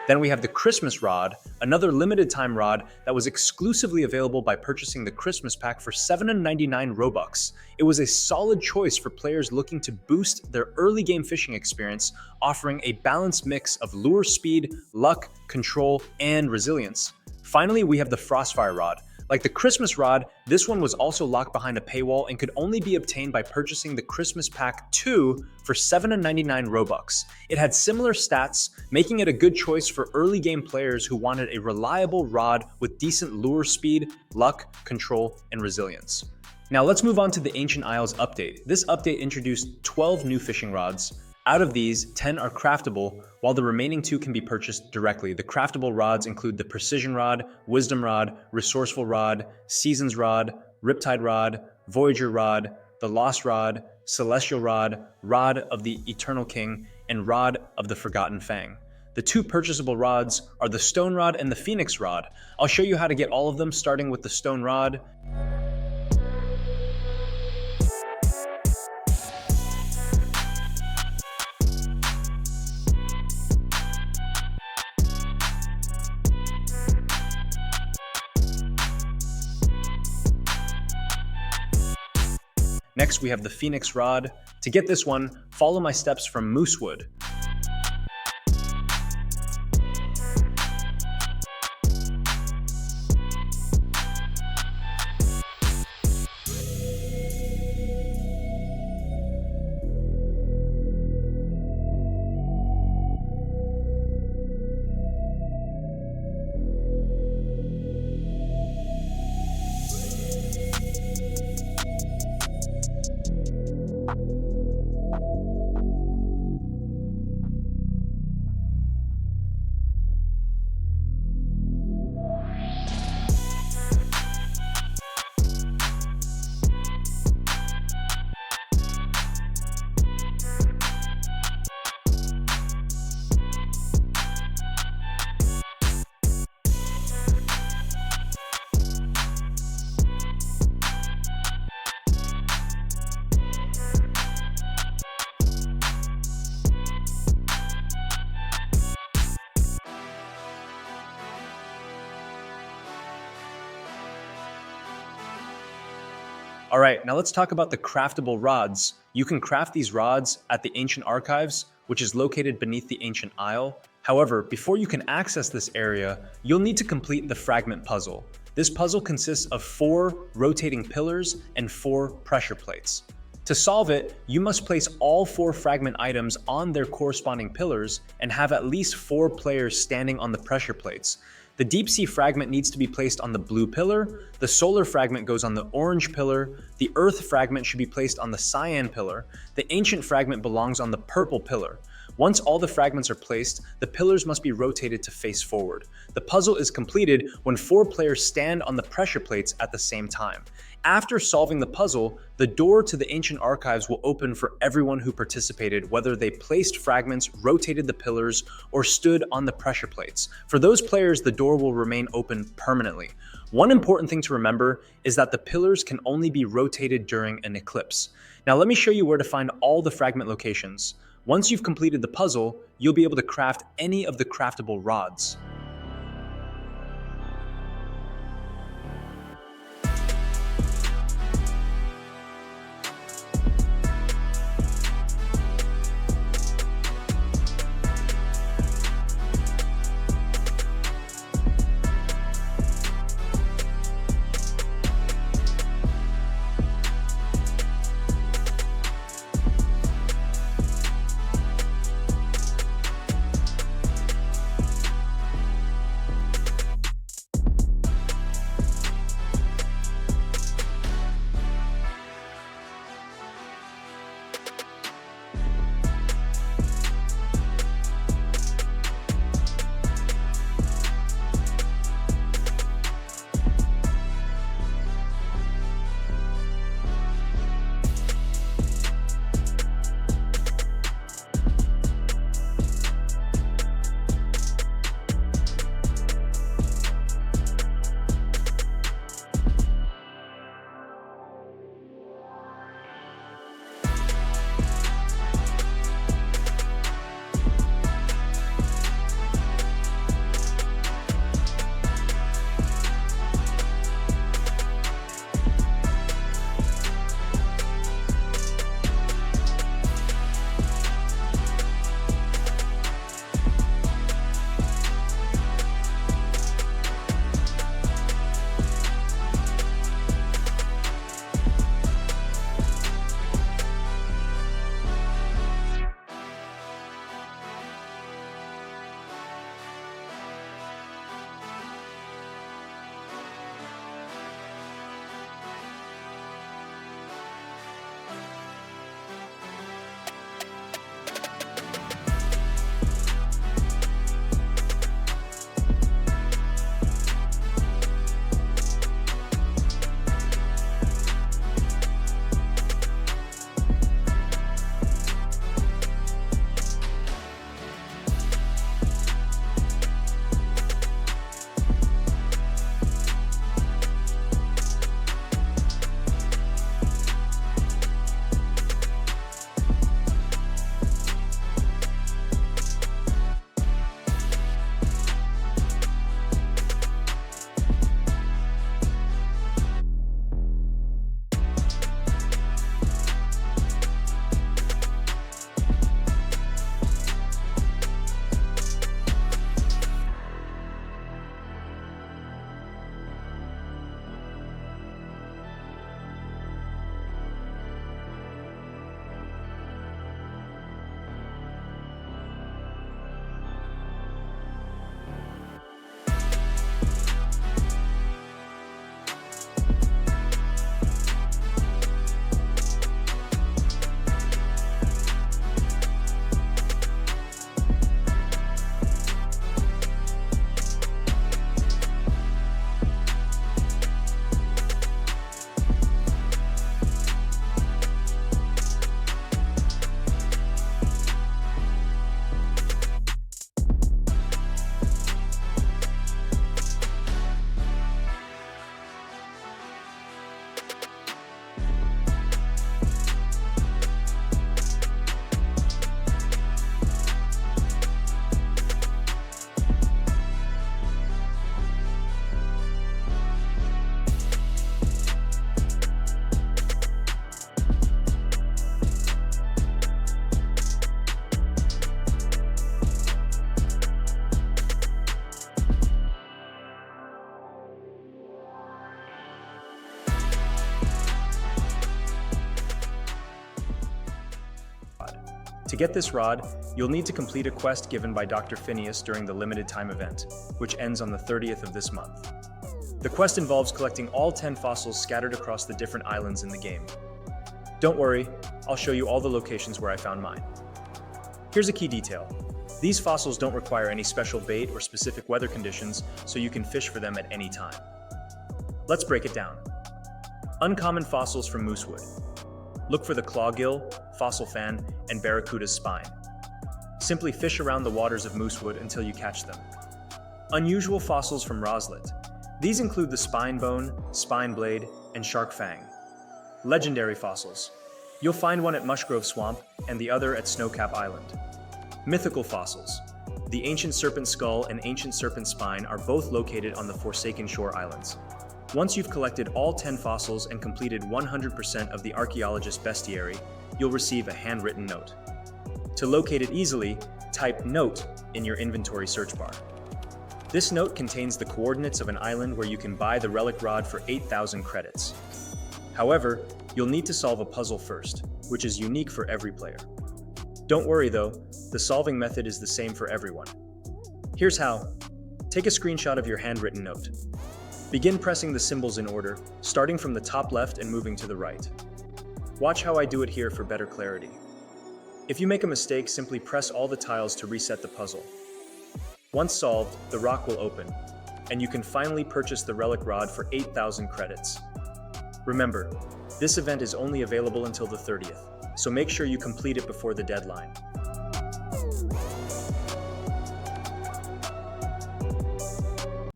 Then we have the Christmas rod, another limited time rod that was exclusively available by purchasing the Christmas pack for 799 Robux. It was a solid choice for players looking to boost their early game fishing experience, offering a balanced mix of lure speed, luck, control, and resilience. Finally, we have the Frostfire rod. Like the Christmas rod, this one was also locked behind a paywall and could only be obtained by purchasing the Christmas Pack 2 for 799 Robux. It had similar stats, making it a good choice for early game players who wanted a reliable rod with decent lure speed, luck, control, and resilience. Now let's move on to the Ancient Isles update. This update introduced 12 new fishing rods. Out of these, 10 are craftable, while the remaining 2 can be purchased directly. The craftable rods include the Precision Rod, Wisdom Rod, Resourceful Rod, Seasons Rod, Riptide Rod, Voyager Rod, the Lost Rod, Celestial Rod, Rod of the Eternal King, and Rod of the Forgotten Fang. The 2 purchasable rods are the Stone Rod and the Phoenix Rod. I'll show you how to get all of them, starting with the Stone Rod. Next, we have the Phoenix Rod. To get this one, follow my steps from Moosewood. All right, now let's talk about the craftable rods. You can craft these rods at the Ancient Archives, which is located beneath the Ancient Isle. However, before you can access this area, you'll need to complete the fragment puzzle. This puzzle consists of 4 rotating pillars and 4 pressure plates. To solve it, you must place all 4 fragment items on their corresponding pillars and have at least 4 players standing on the pressure plates. The deep sea fragment needs to be placed on the blue pillar, the solar fragment goes on the orange pillar, the earth fragment should be placed on the cyan pillar, the ancient fragment belongs on the purple pillar. Once all the fragments are placed, the pillars must be rotated to face forward. The puzzle is completed when 4 players stand on the pressure plates at the same time. After solving the puzzle, the door to the Ancient Archives will open for everyone who participated, whether they placed fragments, rotated the pillars, or stood on the pressure plates. For those players, the door will remain open permanently. One important thing to remember is that the pillars can only be rotated during an eclipse. Now let me show you where to find all the fragment locations. Once you've completed the puzzle, you'll be able to craft any of the craftable rods. To get this rod, you'll need to complete a quest given by Dr. Phineas during the limited time event, which ends on the 30th of this month. The quest involves collecting all 10 fossils scattered across the different islands in the game. Don't worry, I'll show you all the locations where I found mine. Here's a key detail. These fossils don't require any special bait or specific weather conditions, so you can fish for them at any time. Let's break it down. Uncommon fossils from moosewood. Look for the clawgill, fossil fan, and barracuda's spine. Simply fish around the waters of moosewood until you catch them. Unusual fossils from roslet. These include the spine bone, spine blade, and shark fang. Legendary fossils. You'll find one at Mushgrove Swamp and the other at Snowcap Island. Mythical fossils. The ancient serpent skull and ancient serpent spine are both located on the Forsaken Shore Islands. Once you've collected all 10 fossils and completed 100% of the archaeologist's bestiary, you'll receive a handwritten note. To locate it easily, type "note" in your inventory search bar. This note contains the coordinates of an island where you can buy the relic rod for 8,000 credits. However, you'll need to solve a puzzle first, which is unique for every player. Don't worry though, the solving method is the same for everyone. Here's how. Take a screenshot of your handwritten note. Begin pressing the symbols in order, starting from the top left and moving to the right. Watch how I do it here for better clarity. If you make a mistake, simply press all the tiles to reset the puzzle. Once solved, the rock will open, and you can finally purchase the relic rod for 8,000 credits. Remember, this event is only available until the 30th, so make sure you complete it before the deadline.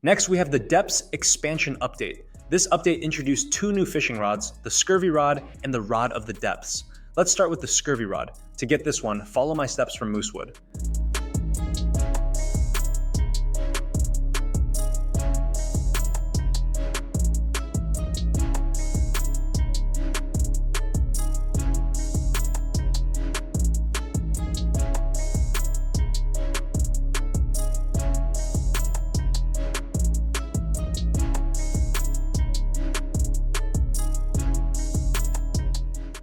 Next, we have the Depths expansion update. This update introduced 2 new fishing rods, the Scurvy rod and the Rod of the Depths. Let's start with the Scurvy rod. To get this one, follow my steps from moosewood.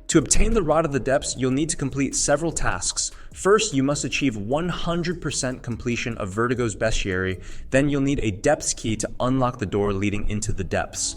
To obtain the Rod of the Depths, you'll need to complete several tasks. First, you must achieve 100% completion of Vertigo's bestiary, then you'll need a Depths key to unlock the door leading into the Depths.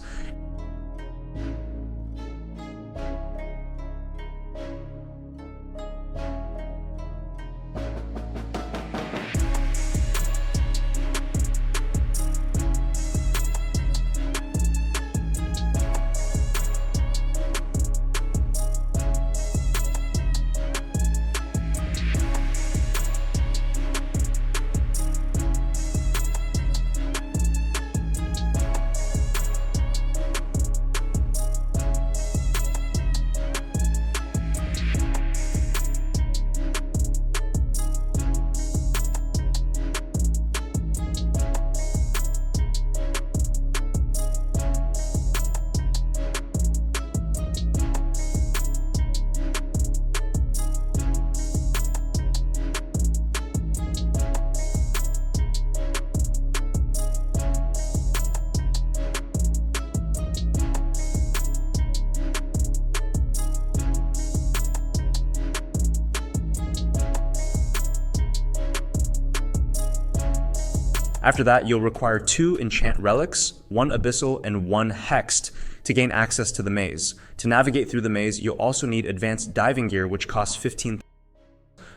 After that, you'll require 2 enchant relics, 1 abyssal, and 1 hexed to gain access to the maze. To navigate through the maze, you'll also need advanced diving gear, which costs 15,000.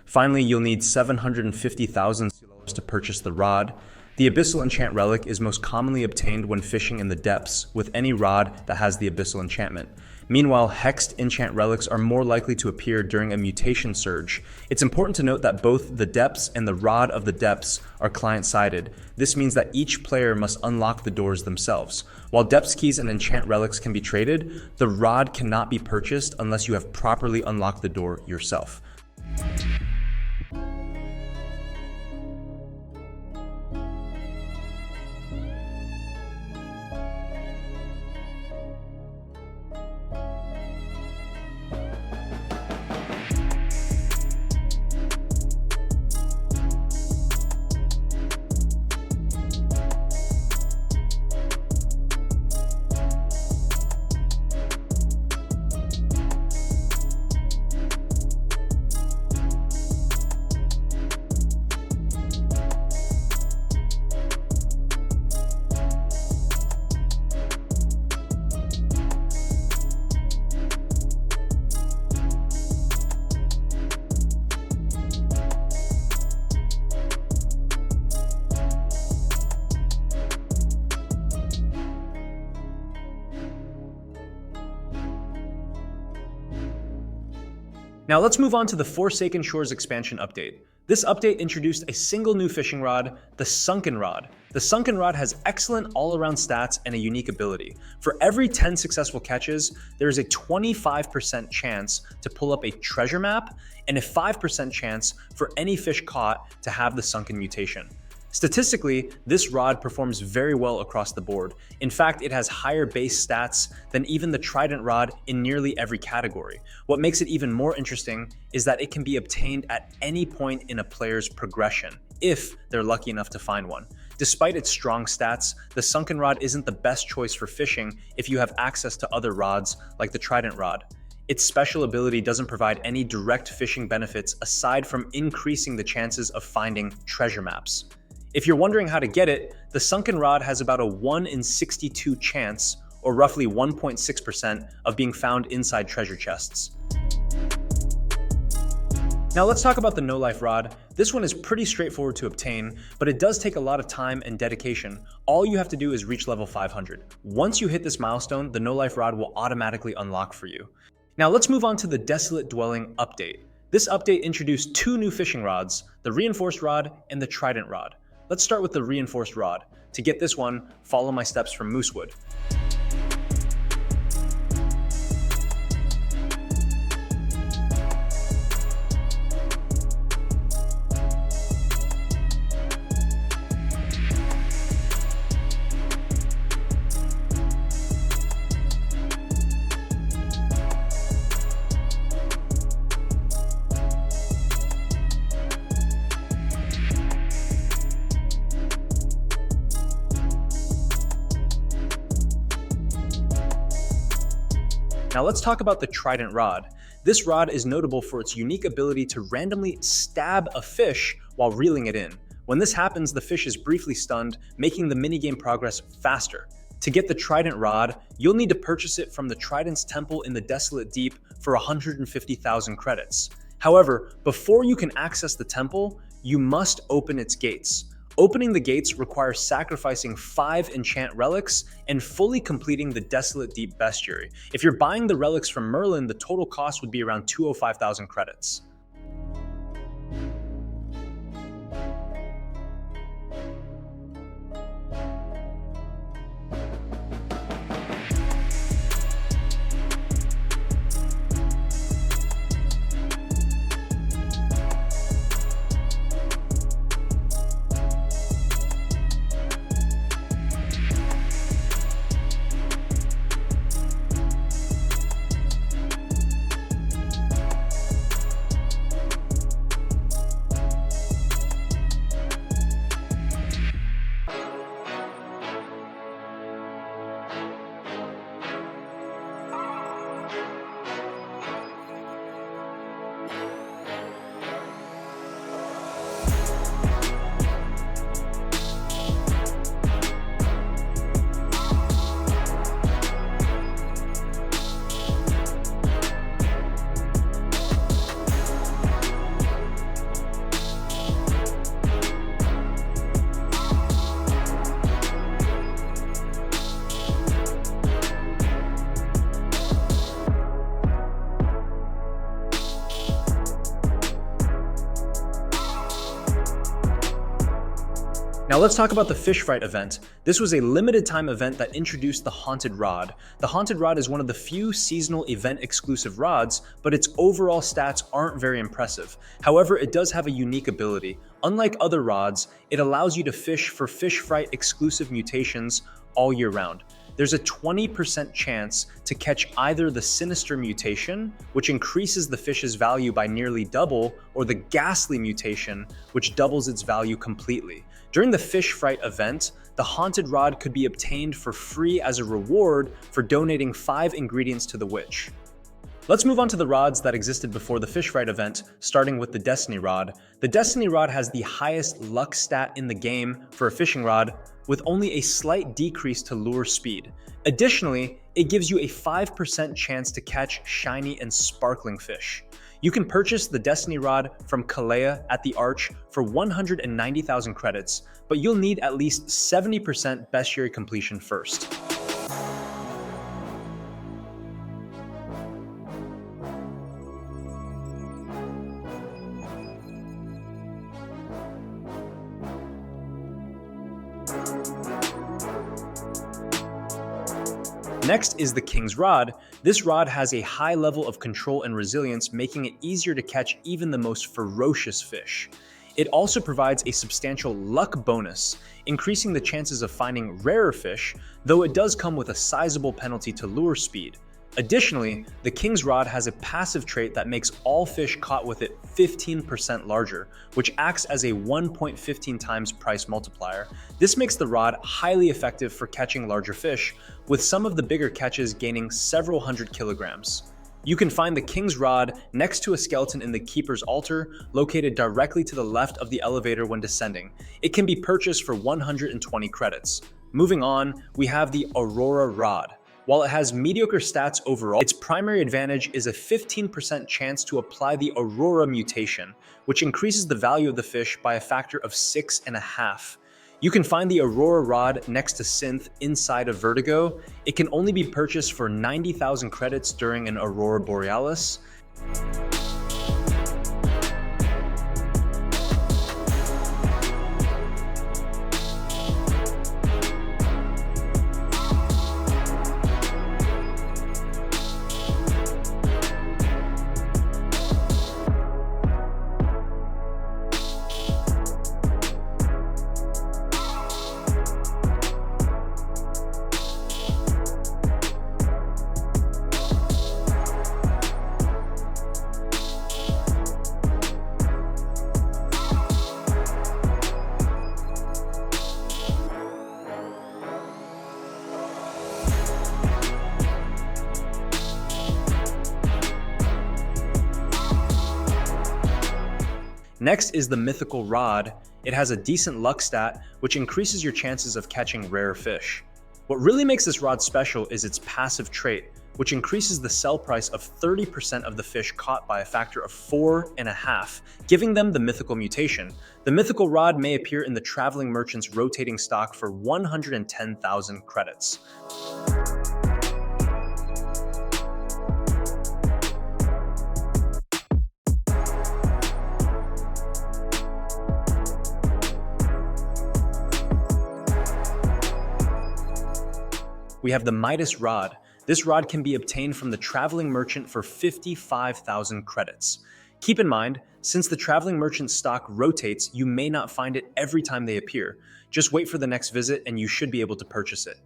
Finally, you'll need 750,000 to purchase the rod. The abyssal enchant relic is most commonly obtained when fishing in the depths with any rod that has the abyssal enchantment. Meanwhile, hexed enchant relics are more likely to appear during a mutation surge. It's important to note that both the depths and the Rod of the Depths are client-sided. This means that each player must unlock the doors themselves. While depths keys and enchant relics can be traded, the rod cannot be purchased unless you have properly unlocked the door yourself. Now let's move on to the Forsaken Shores expansion update. This update introduced a single new fishing rod, the Sunken Rod. The Sunken Rod has excellent all-around stats and a unique ability. For every 10 successful catches, there is a 25% chance to pull up a treasure map and a 5% chance for any fish caught to have the Sunken mutation. Statistically, this rod performs very well across the board. In fact, it has higher base stats than even the Trident rod in nearly every category. What makes it even more interesting is that it can be obtained at any point in a player's progression, if they're lucky enough to find one. Despite its strong stats, the Sunken Rod isn't the best choice for fishing if you have access to other rods like the Trident rod. Its special ability doesn't provide any direct fishing benefits aside from increasing the chances of finding treasure maps. If you're wondering how to get it, the Sunken Rod has about a 1 in 62 chance, or roughly 1.6%, of being found inside treasure chests. Now let's talk about the No Life Rod. This one is pretty straightforward to obtain, but it does take a lot of time and dedication. All you have to do is reach level 500. Once you hit this milestone, the No Life Rod will automatically unlock for you. Now let's move on to the Desolate Dwelling update. This update introduced two new fishing rods, the Reinforced Rod and the Trident Rod. Let's start with the Reinforced Rod. To get this one, follow my steps from Moosewood. Now let's talk about the Trident Rod. This rod is notable for its unique ability to randomly stab a fish while reeling it in. When this happens, the fish is briefly stunned, making the minigame progress faster. To get the Trident Rod, you'll need to purchase it from the Trident's Temple in the Desolate Deep for 150,000 credits. However, before you can access the temple, you must open its gates. Opening the gates requires sacrificing 5 enchant relics and fully completing the Desolate Deep bestiary. If you're buying the relics from Merlin, the total cost would be around 205,000 credits. Now let's talk about the Fish Fright event. This was a limited time event that introduced the Haunted Rod. The Haunted Rod is one of the few seasonal event exclusive rods, but its overall stats aren't very impressive. However, it does have a unique ability. Unlike other rods, it allows you to fish for Fish Fright exclusive mutations all year round. There's a 20% chance to catch either the Sinister mutation, which increases the fish's value by nearly double, or the Ghastly mutation, which doubles its value completely. During the Fish Fright event, the Haunted Rod could be obtained for free as a reward for donating 5 ingredients to the witch. Let's move on to the rods that existed before the Fish Fright event, starting with the Destiny Rod. The Destiny Rod has the highest luck stat in the game for a fishing rod, with only a slight decrease to lure speed. Additionally, it gives you a 5% chance to catch shiny and sparkling fish. You can purchase the Destiny Rod from Kalea at the Arch for 190,000 credits, but you'll need at least 70% bestiary completion first. Next is the King's Rod. This rod has a high level of control and resilience, making it easier to catch even the most ferocious fish. It also provides a substantial luck bonus, increasing the chances of finding rarer fish, though it does come with a sizable penalty to lure speed. Additionally, the King's Rod has a passive trait that makes all fish caught with it 15% larger, which acts as a 1.15 times price multiplier. This makes the rod highly effective for catching larger fish, with some of the bigger catches gaining several hundred kilograms. You can find the King's Rod next to a skeleton in the Keeper's Altar, located directly to the left of the elevator when descending. It can be purchased for 120 credits. Moving on, we have the Aurora Rod. While it has mediocre stats overall, its primary advantage is a 15% chance to apply the Aurora mutation, which increases the value of the fish by a factor of 6.5. You can find the Aurora Rod next to Synth inside of Vertigo. It can only be purchased for 90,000 credits during an Aurora Borealis. Next is the Mythical Rod. It has a decent luck stat, which increases your chances of catching rare fish. What really makes this rod special is its passive trait, which increases the sell price of 30% of the fish caught by a factor of 4.5, giving them the mythical mutation. The Mythical Rod may appear in the Traveling Merchant's rotating stock for 110,000 credits. We have the Midas Rod. This rod can be obtained from the Traveling Merchant for 55,000 credits. Keep in mind, since the Traveling Merchant stock rotates, you may not find it every time they appear. Just wait for the next visit and you should be able to purchase it.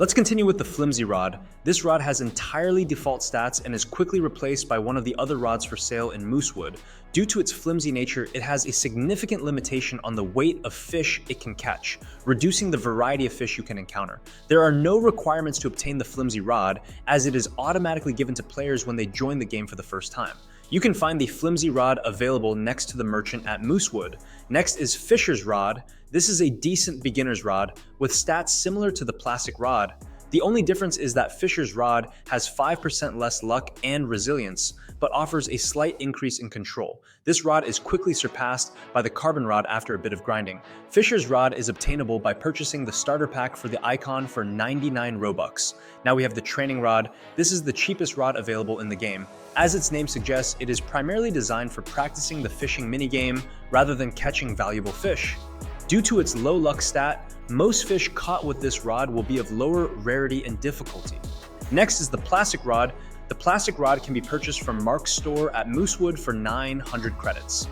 Let's continue with the Flimsy Rod. This rod has entirely default stats and is quickly replaced by one of the other rods for sale in Moosewood. Due to its flimsy nature, it has a significant limitation on the weight of fish it can catch, reducing the variety of fish you can encounter. There are no requirements to obtain the Flimsy Rod, as it is automatically given to players when they join the game for the first time. You can find the Flimsy Rod available next to the Merchant at Moosewood. Next is Fisher's Rod. This is a decent beginner's rod with stats similar to the Plastic Rod. The only difference is that Fisher's Rod has 5% less luck and resilience, but offers a slight increase in control. This rod is quickly surpassed by the Carbon Rod after a bit of grinding. Fisher's Rod is obtainable by purchasing the starter pack for the icon for 99 Robux. Now we have the Training Rod. This is the cheapest rod available in the game. As its name suggests, it is primarily designed for practicing the fishing minigame rather than catching valuable fish. Due to its low luck stat, most fish caught with this rod will be of lower rarity and difficulty. Next is the Plastic Rod. The Plastic Rod can be purchased from Mark's store at Moosewood for 900 credits.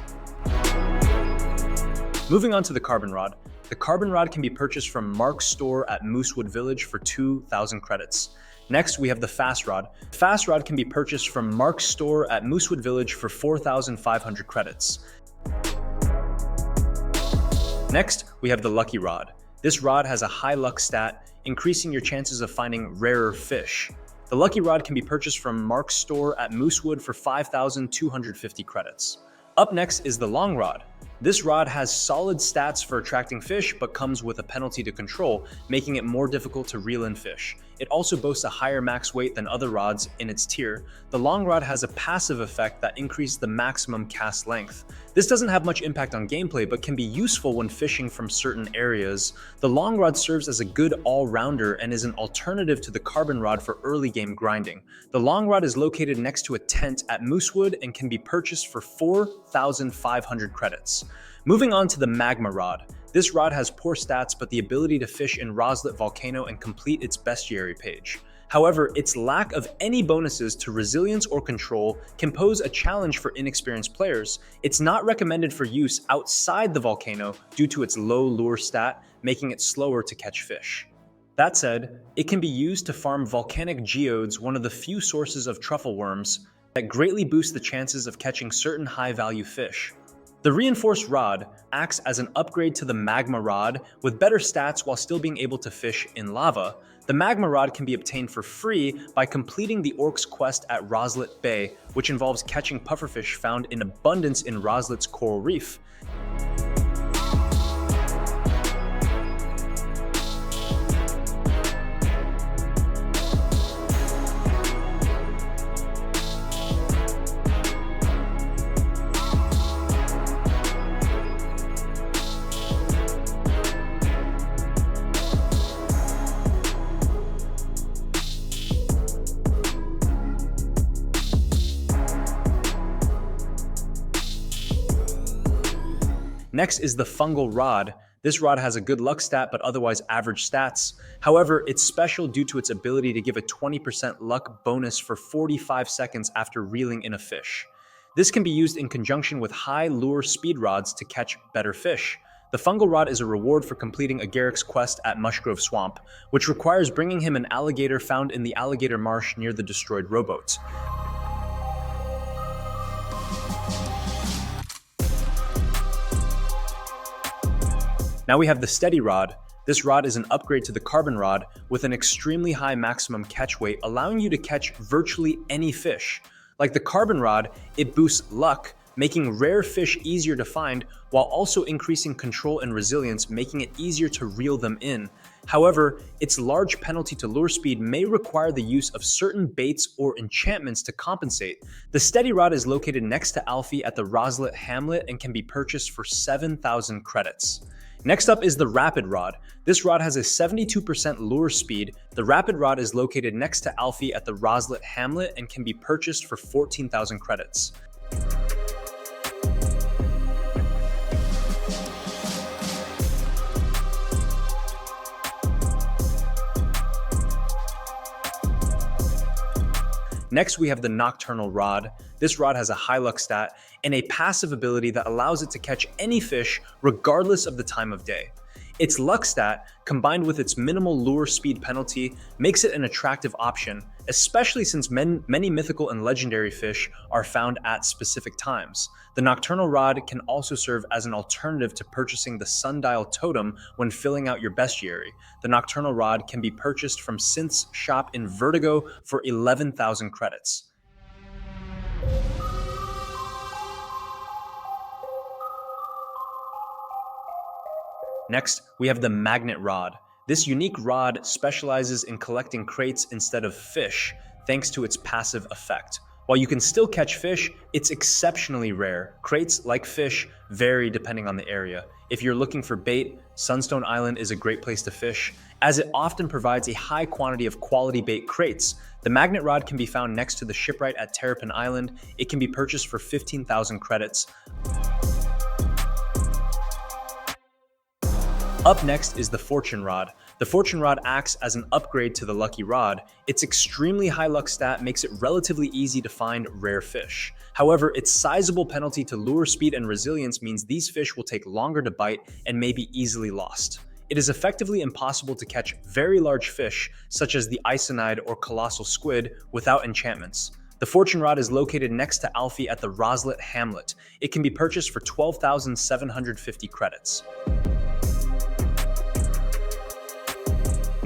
Moving on to the Carbon Rod. The Carbon Rod can be purchased from Mark's store at Moosewood Village for 2,000 credits. Next, we have the Fast Rod. The Fast Rod can be purchased from Mark's store at Moosewood Village for 4,500 credits. Next, we have the Lucky Rod. This rod has a high luck stat, increasing your chances of finding rarer fish. The Lucky Rod can be purchased from Mark's store at Moosewood for 5,250 credits. Up next is the Long Rod. This rod has solid stats for attracting fish, but comes with a penalty to control, making it more difficult to reel in fish. it also boasts a higher max weight than other rods in its tier. The long rod has a passive effect that increases the maximum cast length. This doesn't have much impact on gameplay, but can be useful when fishing from certain areas. The long rod serves as a good all-rounder and is an alternative to the carbon rod for early game grinding. The long rod is located next to a tent at Moosewood and can be purchased for 4,500 credits. Moving on to the magma rod. This rod has poor stats but the ability to fish in Roslet Volcano and complete its bestiary page. However, its lack of any bonuses to resilience or control can pose a challenge for inexperienced players. It's not recommended for use outside the volcano due to its low lure stat, making it slower to catch fish. That said, it can be used to farm volcanic geodes, one of the few sources of truffle worms, that greatly boost the chances of catching certain high-value fish. The reinforced rod acts as an upgrade to the magma rod with better stats while still being able to fish in lava. The magma rod can be obtained for free by completing the Orc's quest at Roslet Bay, which involves catching pufferfish found in abundance in Roslet's coral reef. Next is the fungal rod. This rod has a good luck stat but otherwise average stats. However, it's special due to its ability to give a 20% luck bonus for 45 seconds after reeling in a fish. This can be used in conjunction with high lure speed rods to catch better fish. The fungal rod is a reward for completing Agaric's quest at Mushgrove Swamp, which requires bringing him an alligator found in the alligator marsh near the destroyed rowboat. Now we have the steady rod. This rod is an upgrade to the carbon rod with an extremely high maximum catch weight, allowing you to catch virtually any fish. Like the carbon rod, it boosts luck, making rare fish easier to find, while also increasing control and resilience, making it easier to reel them in. However, its large penalty to lure speed may require the use of certain baits or enchantments to compensate. The steady rod is located next to Alfie at the Roslet Hamlet and can be purchased for 7,000 credits. Next up is the rapid rod. This rod has a 72% lure speed. The rapid rod is located next to Alfie at the Roslet Hamlet and can be purchased for 14,000 credits. Next, we have the nocturnal rod. This rod has a high luck stat and a passive ability that allows it to catch any fish regardless of the time of day. Its luck stat, combined with its minimal lure speed penalty, makes it an attractive option, especially since many mythical and legendary fish are found at specific times. The nocturnal rod can also serve as an alternative to purchasing the sundial totem when filling out your bestiary. The nocturnal rod can be purchased from Synth's shop in Vertigo for 11,000 credits. Next, we have the magnet rod. This unique rod specializes in collecting crates instead of fish, thanks to its passive effect. While you can still catch fish, it's exceptionally rare. Crates, like fish, vary depending on the area. If you're looking for bait, Sunstone Island is a great place to fish, as it often provides a high quantity of quality bait crates. The magnet rod can be found next to the shipwright at Terrapin Island. It can be purchased for 15,000 credits. Up next is the fortune rod. The fortune rod acts as an upgrade to the lucky rod. Its extremely high luck stat makes it relatively easy to find rare fish. However, its sizable penalty to lure speed and resilience means these fish will take longer to bite and may be easily lost. It is effectively impossible to catch very large fish, such as the isonide or colossal squid, without enchantments. The fortune rod is located next to Alfie at the Roslet Hamlet. It can be purchased for 12,750 credits.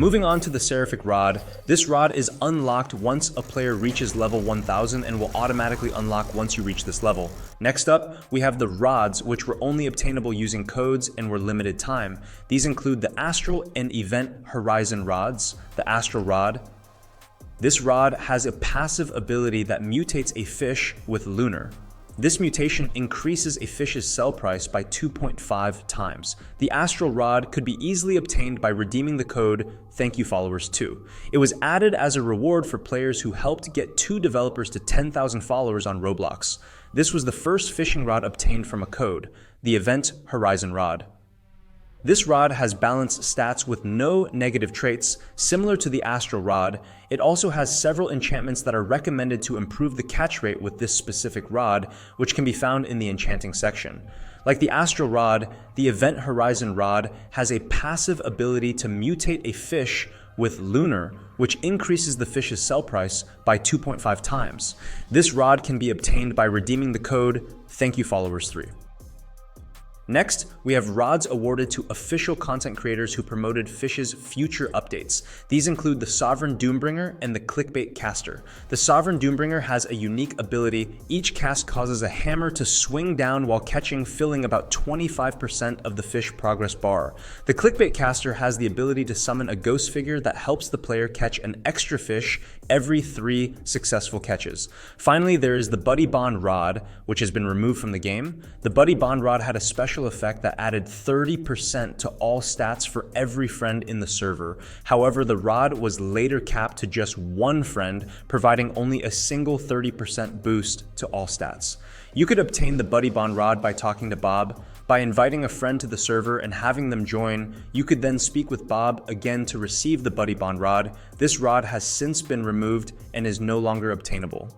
Moving on to the seraphic rod, this rod is unlocked once a player reaches level 1000 and will automatically unlock once you reach this level. Next up, we have the rods, which were only obtainable using codes and were limited time. These include the astral and event horizon rods. The astral rod. This rod has a passive ability that mutates a fish with lunar. This mutation increases a fish's sell price by 2.5 times. The astral rod could be easily obtained by redeeming the code Thank You Followers 2. It was added as a reward for players who helped get 2 developers to 10,000 followers on Roblox. This was the first fishing rod obtained from a code, the Event Horizon Rod. This rod has balanced stats with no negative traits, similar to the astral rod. It also has several enchantments that are recommended to improve the catch rate with this specific rod, which can be found in the enchanting section. Like the astral rod, the event horizon rod has a passive ability to mutate a fish with lunar, which increases the fish's sell price by 2.5 times. This rod can be obtained by redeeming the code Thank You Followers 3. Next, we have rods awarded to official content creators who promoted Fish's future updates. These include the Sovereign Doombringer and the Clickbait Caster. The Sovereign Doombringer has a unique ability. Each cast causes a hammer to swing down while catching, filling about 25% of the fish progress bar. The Clickbait Caster has the ability to summon a ghost figure that helps the player catch an extra fish every 3 successful catches. Finally, there is the Buddy Bond Rod, which has been removed from the game. The Buddy Bond Rod had a special effect that added 30% to all stats for every friend in the server. However, the rod was later capped to just 1 friend, providing only a single 30% boost to all stats. You could obtain the Buddy Bond Rod by talking to Bob. By inviting a friend to the server and having them join, you could then speak with Bob again to receive the Buddy Bond Rod. This rod has since been removed and is no longer obtainable.